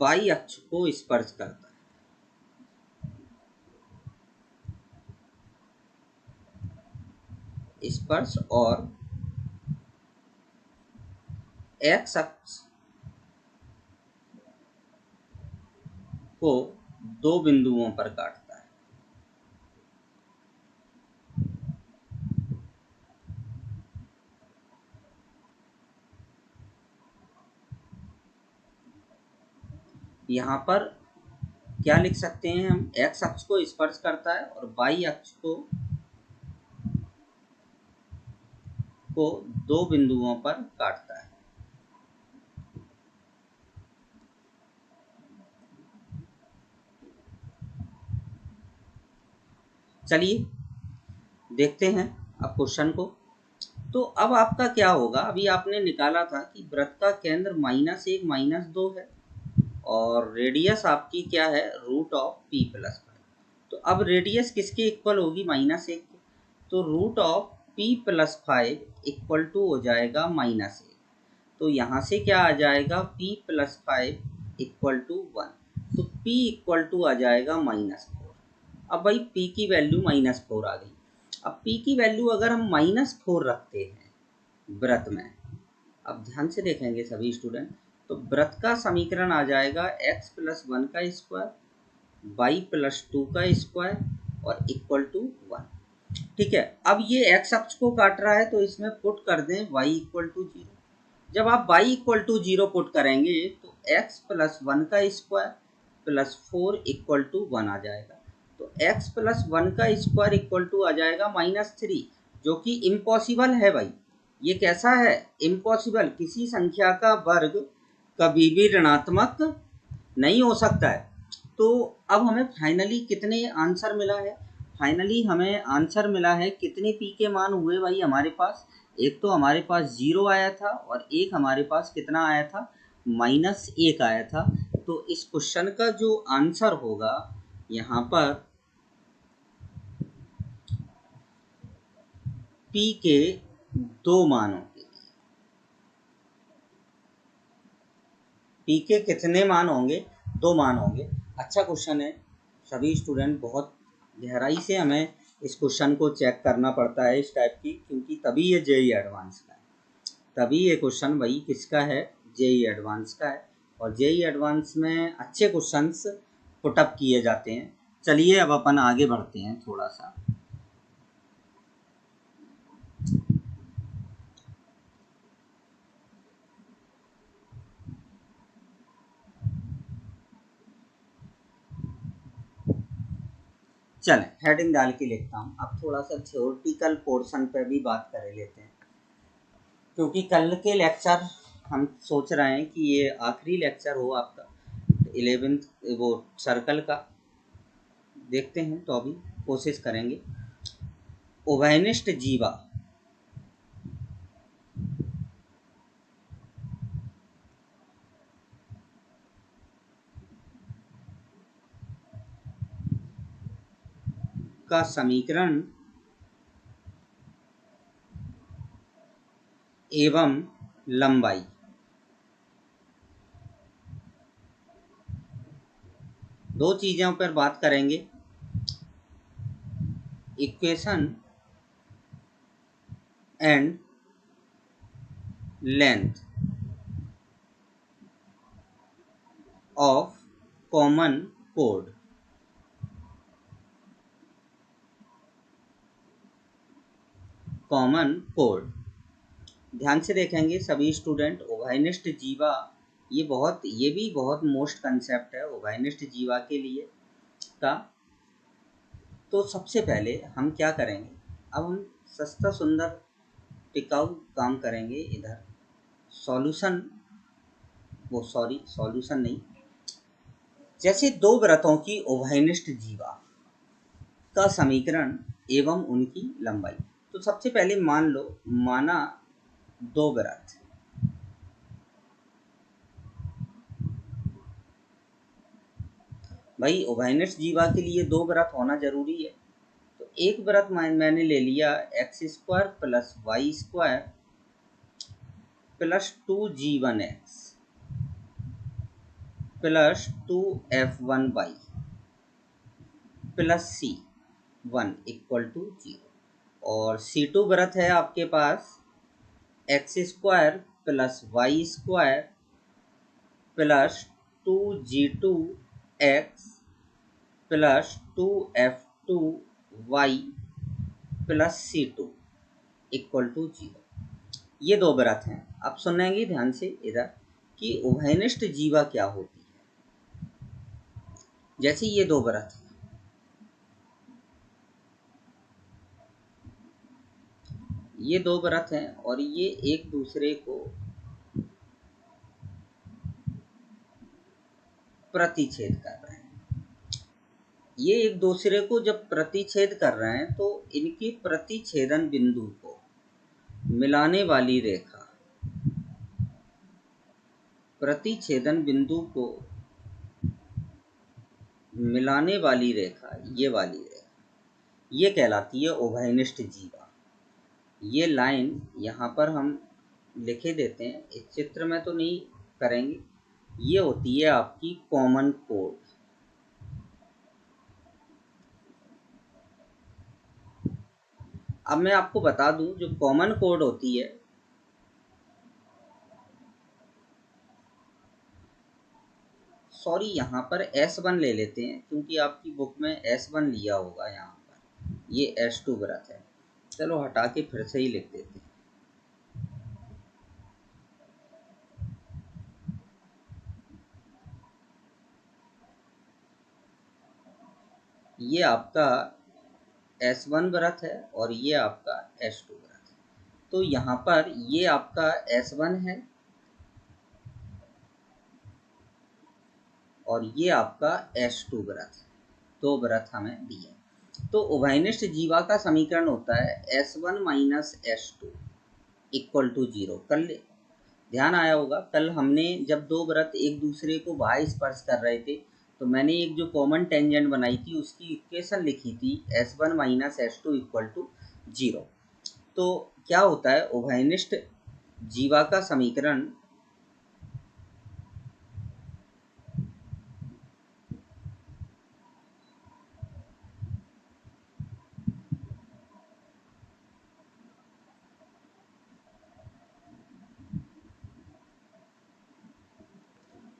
वाई अक्ष को स्पर्श करता है, स्पर्श और एक्स अक्ष को दो बिंदुओं पर काटता है। यहाँ पर क्या लिख सकते हैं हम? एक्स अक्ष को स्पर्श करता है और वाई अक्ष को दो बिंदुओं पर काटता है। चलिए देखते हैं अब क्वेश्चन को। तो अब आपका क्या होगा, अभी आपने निकाला था कि वृत्त का केंद्र -1 -2 है और रेडियस आपकी क्या है? Root of p plus 5। तो अब रेडियस किसके इक्वल होगी? -1 के। तो root of p plus 5 equal to हो जाएगा -1। तो यहाँ से क्या आ जाएगा? p plus 5 equal to 1। तो p इक्वल टू आ जाएगा -4। अब भाई p की वैल्यू -4 आ गई। अब p की वैल्यू अगर हम -4 रखते हैं वृत्त में, अब ध्यान से देखेंगे सभी स्टूडेंट, तो वृत्त का समीकरण आ जाएगा x प्लस 1 का स्क्वायर, y प्लस 2 का स्क्वायर और इक्वल टू 1। ठीक है, अब ये x अक्ष को काट रहा है तो इसमें पुट कर दें y इक्वल टू 0। जब आप y इक्वल टू 0 पुट करेंगे तो x प्लस 1 का स्क्वायर प्लस 4 इक्वल टू 1 आ जाएगा। तो x प्लस 1 का स्क्वायर इक्वल टू आ जाएगा -3, जो कि इम्पॉसिबल है भाई। ये कैसा है? इम्पॉसिबल। किसी संख्या का वर्ग कभी भी ऋणात्मक नहीं हो सकता है। तो अब हमें फाइनली कितने आंसर मिला है? फाइनली हमें आंसर मिला है, कितने पी के मान हुए भाई हमारे पास? एक तो हमारे पास 0 आया था और एक हमारे पास कितना आया था? -1 आया था। तो इस क्वेश्चन का जो आंसर होगा यहाँ पर पी के दो मानों के, पी के कितने मान होंगे? 2 मान होंगे। अच्छा क्वेश्चन है, सभी स्टूडेंट बहुत गहराई से हमें इस क्वेश्चन को चेक करना पड़ता है इस टाइप की, क्योंकि तभी ये जेई एडवांस का है। तभी ये क्वेश्चन भाई किसका है? जेई एडवांस का है। और जेई एडवांस में अच्छे क्वेश्चंस पुटअप किए जाते हैं। चलिए अब अपन आगे बढ़ते हैं थोड़ा सा। चलें हेडिंग डाल के लिखता हूँ। अब थोड़ा सा थ्योरेटिकल पोर्शन पे भी बात कर लेते हैं, क्योंकि कल के लेक्चर हम सोच रहे हैं कि ये आखिरी लेक्चर हो आपका 11th वो सर्कल का। देखते हैं, तो अभी कोशिश करेंगे। उभयनिष्ठ जीवा का समीकरण एवं लंबाई। दो चीज़ों पर बात करेंगे, equation and length of common code. Common code ध्यान से देखेंगे सभी स्टूडेंट। उभयनिष्ठ जीवा ये भी बहुत मोस्ट कंसेप्ट है उभयनिष्ठ जीवा के लिए का। तो सबसे पहले हम क्या करेंगे, अब हम सस्ता सुंदर टिकाऊ काम करेंगे। इधर सॉल्यूशन सॉल्यूशन नहीं, जैसे दो वृत्तों की उभयनिष्ठ जीवा का समीकरण एवं उनकी लंबाई। तो सबसे पहले माना दो वृत्त, भाई उभयनिष्ठ जीवा के लिए दो वृत्त होना जरूरी है। तो एक वृत्त मैंने ले लिया x square plus y square plus 2g1x plus 2f1y plus c1 equal to 0। और c2 वृत्त है आपके पास x square plus y square plus 2g2x plus 2f2y plus c2 equal to 0। ये दो वृत्त हैं। अब सुनेंगे ध्यान से इधर कि उभयनिष्ठ जीवा क्या होती है। जैसे ये दो वृत्त हैं, ये दो वृत्त हैं और ये एक दूसरे को प्रतिच्छेद कर रहे हैं। ये एक दूसरे को जब प्रतिच्छेद कर रहे हैं तो इनके प्रतिच्छेदन बिंदु को मिलाने वाली रेखा, प्रतिच्छेदन बिंदु को मिलाने वाली रेखा, ये वाली रेखा, ये कहलाती है उभयनिष्ठ जीवा। ये लाइन यहाँ पर हम लिखे देते हैं, इस चित्र में तो नहीं करेंगे। ये होती है आपकी कॉमन कोड। अब मैं आपको बता दूं, जो कॉमन कोड होती है, सॉरी यहाँ पर S1 ले लेते हैं क्योंकि आपकी बुक में S1 लिया होगा। यहाँ पर ये S2 वृत्त है, चलो हटा के फिर से ही लिख देते हैं। ये आपका S1 वृत्त है और ये आपका S2 वृत्त है। तो यहाँ पर ये आपका S1 है और ये आपका S2 वृत्त है। दो वृत्त हमें दिए। तो उभयनिष्ठ जीवा का समीकरण होता है S1 minus S2 equal to 0। कल ध्यान आया होगा, कल हमने जब दो वृत्त एक दूसरे को बाह्य स्पर्श कर रहे थे तो मैंने एक जो कॉमन टेंजेंट बनाई थी उसकी इक्वेशन लिखी थी S1 minus S2 equal to 0। तो क्या होता है, उभयनिष्ठ जीवा का समीकरण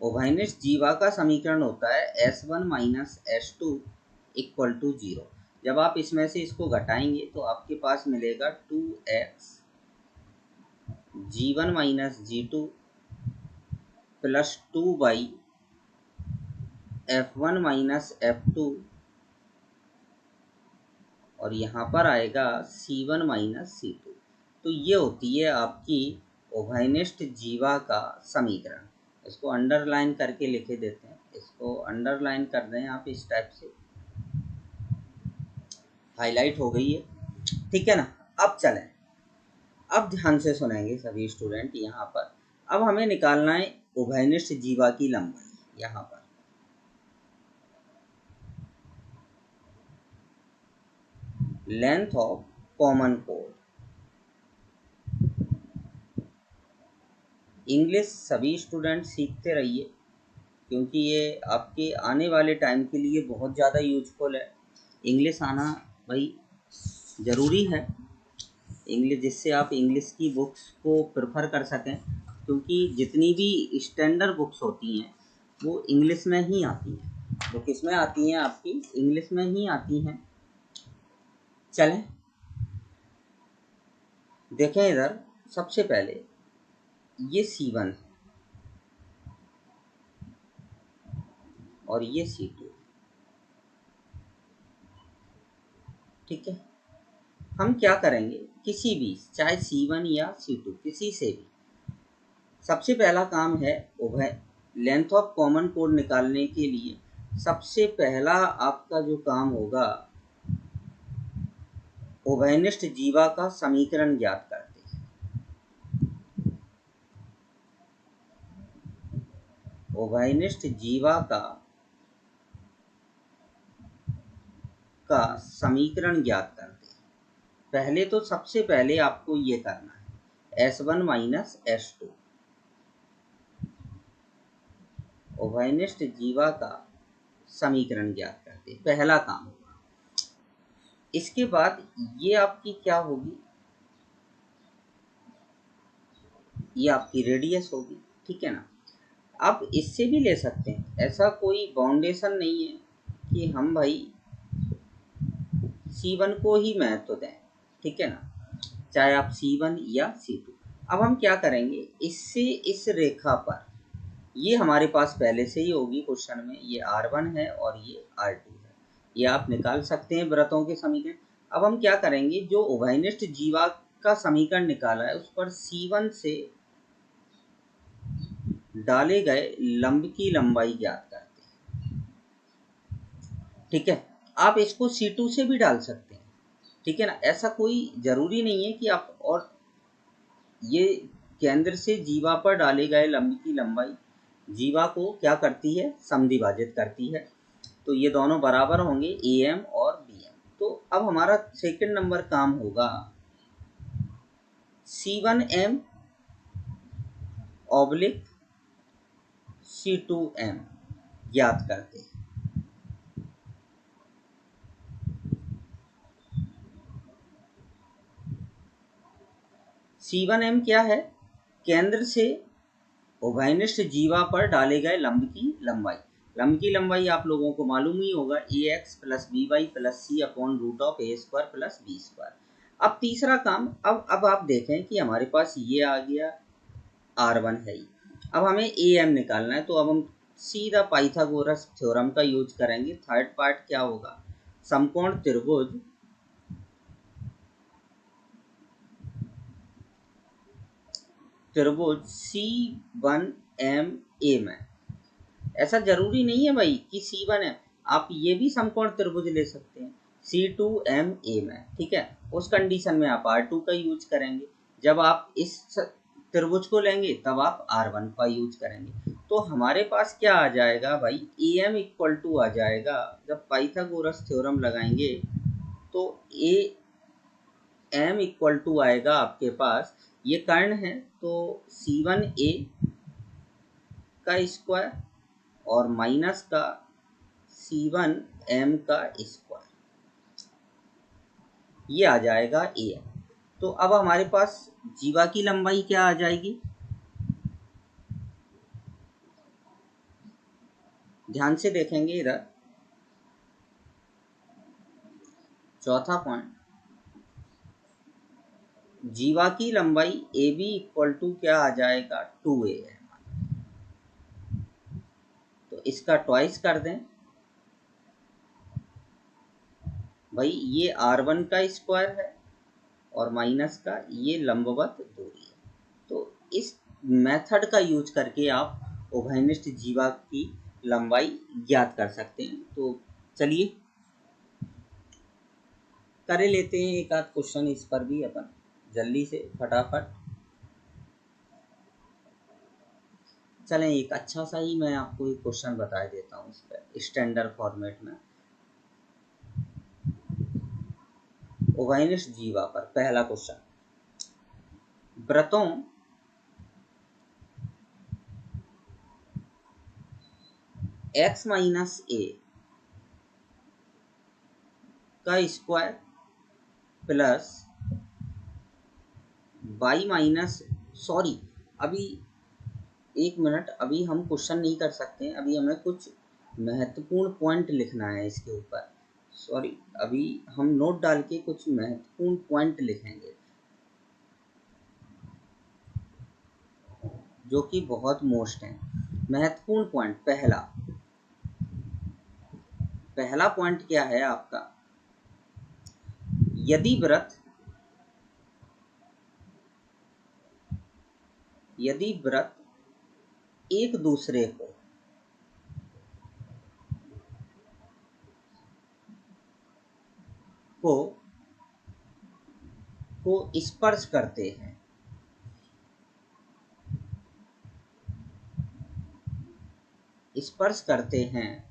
उभयनिष्ठ जीवा का समीकरण होता है S1 minus S2 equal to 0। जब आप इसमें से इसको घटाएंगे तो आपके पास मिलेगा 2x g1 minus g2 plus 2y f1 minus f2 और यहाँ पर आएगा c1 माइनस c2। तो ये होती है आपकी उभयनिष्ठ जीवा का समीकरण। इसको अंडरलाइन करके लिखे देते हैं, इसको अंडरलाइन कर दें आप इस टाइप से, हाईलाइट हो गई है, ठीक है ना। अब चलें, अब ध्यान से सुनेंगे सभी स्टूडेंट। यहाँ पर अब हमें निकालना है उभयनिष्ठ जीवा की लंबाई। यहाँ पर length of common code, English सभी स्टूडेंट सीखते रहिए, क्योंकि ये आपके आने वाले टाइम के लिए बहुत ज़्यादा यूजफुल है। इंग्लिश आना भाई ज़रूरी है, इंग्लिश, जिससे आप इंग्लिश की बुक्स को प्रेफर कर सकें, क्योंकि जितनी भी स्टैंडर्ड बुक्स होती हैं वो इंग्लिश में ही आती हैं। वो किस में आती हैं? आपकी इंग्लिश में ही आती हैं। चलें देखें इधर, सबसे पहले ये C1 और ये C2, ठीक है। हम क्या करेंगे, किसी भी, चाहे C1 या C2, किसी से भी, सबसे पहला काम है उभय लेंथ ऑफ कॉमन कोड निकालने के लिए सबसे पहला आपका जो काम होगा, उभयनिष्ठ जीवा का समीकरण ज्ञात करते हैं। उभयनिष्ठ जीवा का समीकरण ज्ञात करते हैं। पहले तो सबसे पहले आपको ये करना है S1 माइनस S2, उभयनिष्ठ जीवा का समीकरण ज्ञात करते हैं, पहला काम होगा। इसके बाद ये आपकी क्या होगी, ये आपकी रेडियस होगी, ठीक है ना। आप इससे भी ले सकते हैं, ऐसा कोई बाउंडेशन नहीं है कि हम भाई C1 को ही महत्व दें, ठीक है ना, चाहे आप C1 या C2। अब हम क्या करेंगे, इससे इस रेखा पर, ये हमारे पास पहले से ही होगी क्वेश्चन में, ये R1 है और ये R2 है, ये आप निकाल सकते हैं व्रतों के समीकरण। अब हम क्या करेंगे, जो उभयनिष्ठ जीवा का समीकरण निकाला है उस पर C1 से डाले गए लंब की लंबाई ज्ञात करते हैं, ठीक है। आप इसको C2 से भी डाल सकते हैं, ठीक है ना, ऐसा कोई ज़रूरी नहीं है कि आप, और ये केंद्र से जीवा पर डाले गए लंब की लंबाई जीवा को क्या करती है, समद्विभाजित करती है, तो ये दोनों बराबर होंगे AM और BM। तो अब हमारा सेकंड नंबर काम होगा C1M ऑब्लिक C2M ज्ञात करते हैं। C1M क्या है, केंद्र से उभयनिष्ठ जीवा पर डाले गए लंब की लंबाई। लंब की लंबाई आप लोगों को मालूम ही होगा, AX plus BY plus C upon root of A square plus B square. अब तीसरा काम, अब आप देखें कि हमारे पास ये आ गया, R1 है ही। अब हमें AM निकालना है, तो अब हम सीधा पाइथागोरस थ्योरम का यूज करेंगे। थर्ड पार्ट क्या होगा, समकोण त्रिभुज C1MA में, ऐसा जरूरी नहीं है भाई कि C1 है, आप ये भी समकोण त्रिभुज ले सकते हैं C2MA में, ठीक है। उस कंडीशन में आप R2 का यूज करेंगे, जब आप इस त्रिभुज को लेंगे तब आप R1 का यूज करेंगे। तो हमारे पास क्या आ जाएगा भाई, AM इक्वल टू आ जाएगा, जब पाइथागोरस थ्योरम लगाएंगे तो AM इक्वल टू आएगा आपके पास, ये कर्ण है तो C1A का स्क्वायर और माइनस का C1M का स्क्वायर, ये आ जाएगा AM। तो अब हमारे पास जीवा की लंबाई क्या आ जाएगी, ध्यान से देखेंगे इधर, चौथा पॉइंट, जीवा की लंबाई AB इक्वल टू क्या आ जाएगा, 2A है, तो इसका ट्वाइस कर दें भाई, ये R1 का स्क्वायर है और माइनस का ये लंबवत दूरी है। तो इस मेथड का यूज करके आप उभयनिष्ठ जीवा की लंबाई ज्ञात कर सकते हैं। तो चलिए कर लेते हैं एक आध क्वेश्चन इस पर भी अपन जल्दी से फटाफट। चलें एक अच्छा सा ही मैं आपको एक क्वेश्चन बता देता हूँ इस पर स्टैंडर्ड फॉर्मेट में। उभयनिष्ठ जीवा पर पहला क्वेश्चन, व्रतों x माइनस ए का square plus y minus, sorry अभी एक मिनट, अभी हम क्वेश्चन नहीं कर सकते हैं, अभी हमें कुछ महत्वपूर्ण पॉइंट लिखना है इसके ऊपर। सॉरी, अभी हम नोट डाल के कुछ महत्वपूर्ण पॉइंट लिखेंगे जो कि बहुत मोस्ट है। महत्वपूर्ण पॉइंट, पहला पॉइंट क्या है आपका, यदि व्रत एक दूसरे को स्पर्श करते हैं,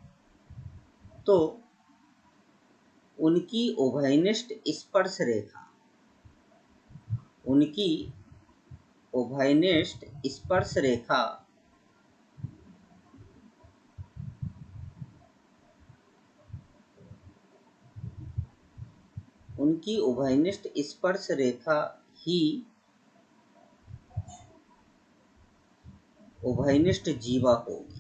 तो उनकी उभयनिष्ठ स्पर्श रेखा, ही उभयनिष्ठ जीवा होगी।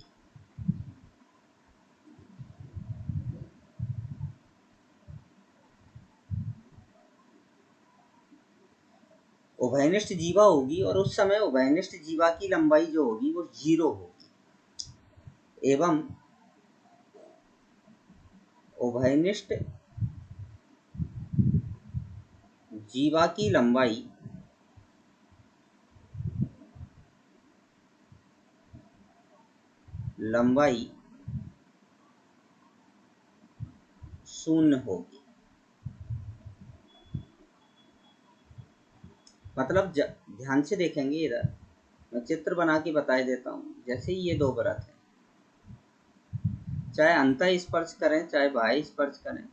उभयनिष्ठ जीवा होगी और उस समय उभयनिष्ठ जीवा की लंबाई जो होगी वो 0 होगी एवं उभयनिष्ठ जीवा की लंबाई शून्य होगी। मतलब ध्यान से देखेंगे, इधर मैं चित्र बना के बता देता हूँ। जैसे ये दो व्रत हैं, चाहे अंतः स्पर्श करें चाहे बाह्य स्पर्श करें,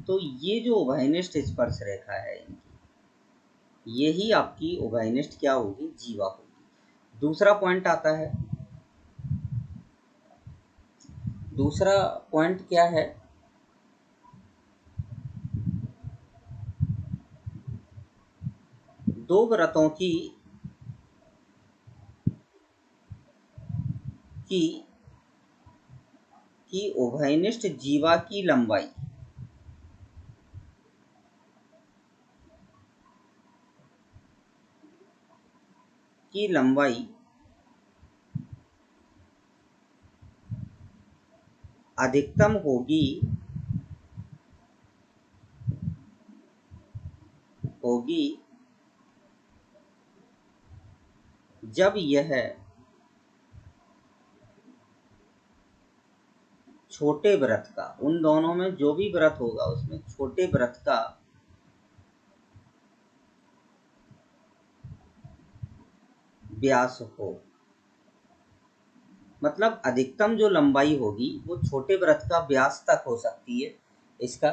तो ये जो उभयनिष्ठ स्पर्श रेखा है इनकी, यही आपकी उभयनिष्ठ क्या होगी, जीवा होगी। दूसरा पॉइंट क्या है, दो व्रतों की उभयनिष्ठ जीवा की लंबाई अधिकतम होगी जब यह छोटे व्रत का, उन दोनों में जो भी व्रत होगा उसमें छोटे व्रत का व्यास हो। मतलब अधिकतम जो लंबाई होगी वो छोटे व्रत का व्यास तक हो सकती है इसका।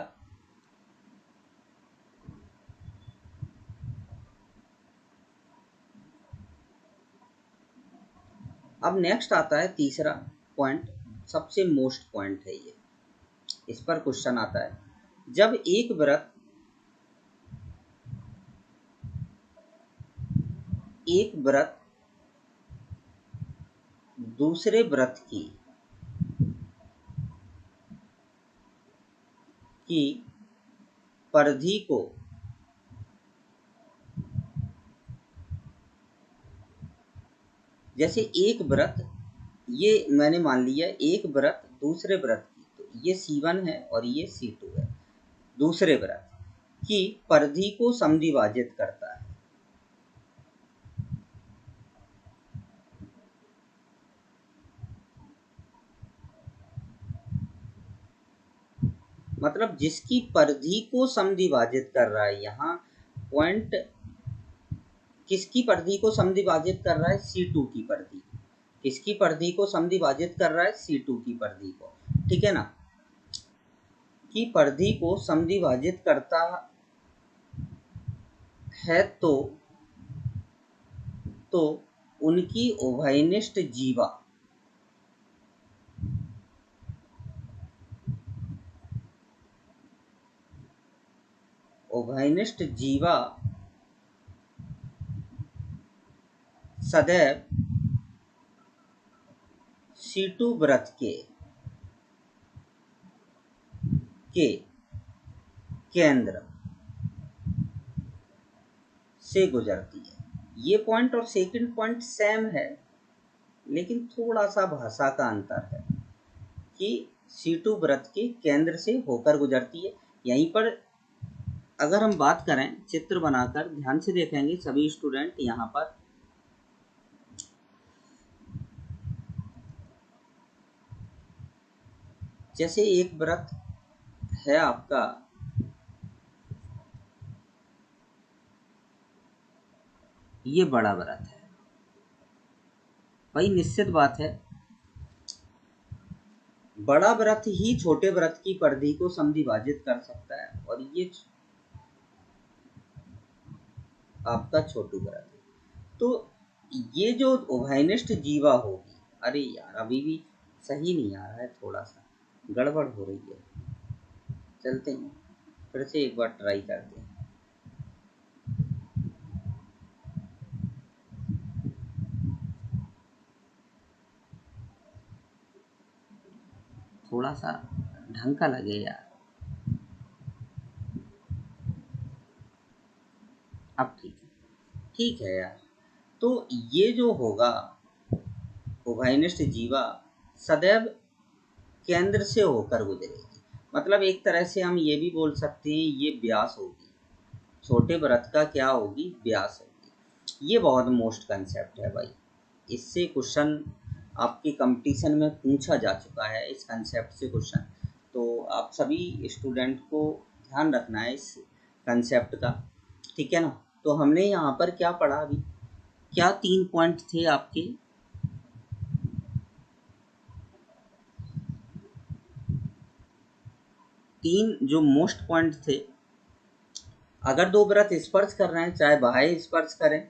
अब नेक्स्ट आता है तीसरा पॉइंट, सबसे मोस्ट पॉइंट है ये, इस पर क्वेश्चन आता है। जब एक व्रत दूसरे व्रत की परिधि को जैसे एक व्रत, ये मैंने मान लिया एक व्रत दूसरे व्रत की, तो ये C1 है और ये C2 है, दूसरे व्रत की परिधि को समद्विभाजित करता है। मतलब जिसकी परिधि को समद्विभाजित कर रहा है, यहाँ पॉइंट किसकी परिधि को समद्विभाजित कर रहा है, C2 की परिधि। किसकी परिधि को समद्विभाजित कर रहा है, C2 की परिधि को, ठीक है ना, की परिधि को समद्विभाजित करता है, तो उनकी उभयनिष्ठ जीवा उभयनिष्ठ जीवा सदैव C2 व्रत के केंद्र से गुजरती है। ये पॉइंट और सेकंड पॉइंट सेम है, लेकिन थोड़ा सा भाषा का अंतर है कि C2 व्रत के केंद्र से होकर गुजरती है। यहीं पर अगर हम बात करें, चित्र बनाकर ध्यान से देखेंगे सभी स्टूडेंट, यहाँ पर जैसे एक व्रत है आपका ये बड़ा व्रत है भाई, निश्चित बात है बड़ा व्रत ही छोटे व्रत की परिधि को समविभाजित कर सकता है, और ये आपका छोटू व्रत है। तो ये जो उभयनिष्ठ जीवा होगी, अरे यार अभी भी सही नहीं आ रहा है, थोड़ा सा गड़बड़ हो रही है, चलते हैं फिर से एक बार ट्राई करते हैं। थोड़ा सा ढंग का लगे यार। अब ठीक है यार। तो ये जो होगा उभयनिष्ठ जीवा सदैव केंद्र से होकर गुजरेगी, मतलब एक तरह से हम ये भी बोल सकते हैं ये व्यास होगी, छोटे व्रत का क्या होगी, व्यास होगी। ये बहुत मोस्ट कंसेप्ट है भाई, इससे क्वेश्चन आपके कंपटीशन में पूछा जा चुका है, इस कंसेप्ट से क्वेश्चन। तो आप सभी स्टूडेंट को ध्यान रखना है इस कंसेप्ट का, ठीक है ना। तो हमने यहाँ पर क्या पढ़ा अभी, क्या 3 पॉइंट थे आपके, तीन जो मोस्ट पॉइंट थे। अगर दो व्रत स्पर्श कर रहे हैं, चाहे बाह्य स्पर्श करें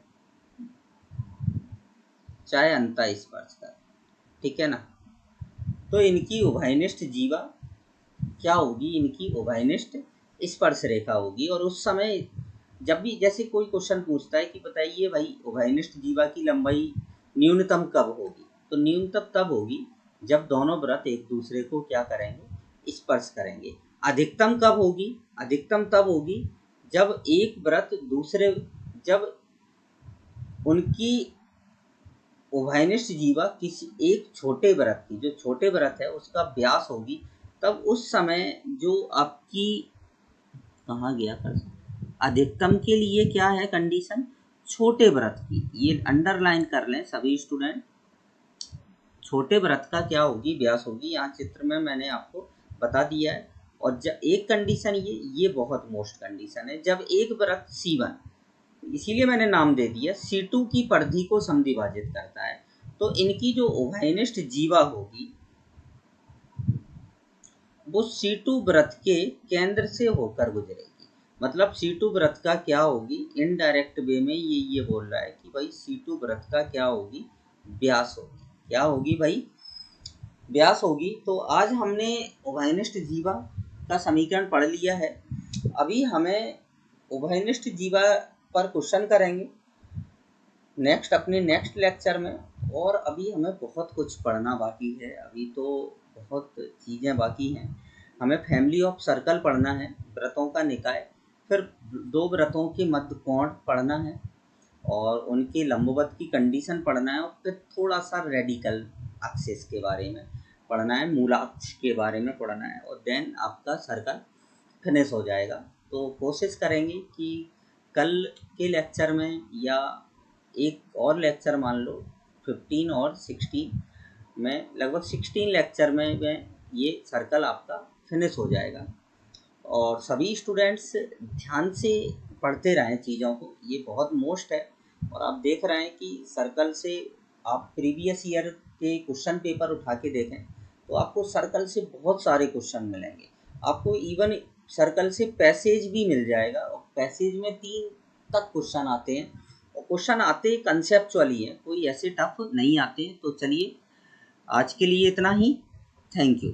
चाहे अंत स्पर्श करें, ठीक है ना, तो इनकी उभयनिष्ठ जीवा क्या होगी, इनकी उभयनिष्ठ स्पर्श रेखा होगी। और उस समय जब भी जैसे कोई क्वेश्चन पूछता है कि बताइए भाई उभयनिष्ठ जीवा की लंबाई न्यूनतम कब होगी, तो न्यूनतम तब होगी जब दोनों व्रत एक दूसरे को क्या करेंगे, स्पर्श करेंगे। अधिकतम कब होगी, अधिकतम तब होगी जब एक व्रत दूसरे, जब उनकी उभयनिष्ठ जीवा किसी एक छोटे व्रत की, जो छोटे व्रत है उसका व्यास होगी, तब उस समय जो आपकी कहाँ गया कर, अधिकतम के लिए क्या है कंडीशन, छोटे व्रत की, ये अंडरलाइन कर लें सभी स्टूडेंट, छोटे व्रत का क्या होगी, व्यास होगी। यहाँ चित्र में मैंने आपको बता दिया है। और जब एक कंडीशन ये बहुत मोस्ट कंडीशन है, जब एक व्रत C1, इसीलिए मैंने नाम दे दिया, C2 की परिधि को समविभाजित करता है, तो इनकी जो उभयनिष्ठ जीवा होगी वो C2 व्रत के केंद्र से होकर गुजरेगी। मतलब C2 व्रत का क्या होगी, इनडायरेक्ट वे में ये बोल रहा है कि भाई C2 व्रत का क्या होगी, व्यास होगी। क्या होगी भाई, व्यास होगी। तो आज हमने उभयनिष्ठ जीवा का समीकरण पढ़ लिया है। अभी हमें उभयनिष्ठ जीवा पर क्वेश्चन करेंगे नेक्स्ट, अपने नेक्स्ट लेक्चर में। और अभी हमें बहुत कुछ पढ़ना बाकी है, अभी तो बहुत चीज़ें बाकी हैं। हमें फैमिली ऑफ सर्कल पढ़ना है, व्रतों का निकाय, फिर दो व्रतों के मध्य कोण पढ़ना है, और उनके लंबवत की कंडीशन पढ़ना है, और फिर थोड़ा सा रेडिकल एक्सिस के बारे में पढ़ना है, मूलाक्ष के बारे में पढ़ना है, और देन आपका सर्कल फिनिश हो जाएगा। तो कोशिश करेंगे कि कल के लेक्चर में या एक और लेक्चर मान लो 15 और 16 में, लगभग 16 लेक्चर में ये सर्कल आपका फिनिश हो जाएगा। और सभी स्टूडेंट्स ध्यान से पढ़ते रहें चीज़ों को, ये बहुत मोस्ट है। और आप देख रहे हैं कि सर्कल से आप प्रीवियस ईयर के क्वेश्चन पेपर उठा के देखें तो आपको सर्कल से बहुत सारे क्वेश्चन मिलेंगे। आपको इवन सर्कल से पैसेज भी मिल जाएगा, और पैसेज में 3 तक क्वेश्चन आते हैं, और क्वेश्चन आते कंसेप्चुअली हैं, कोई ऐसे टफ नहीं आते हैं। तो चलिए आज के लिए इतना ही, थैंक यू।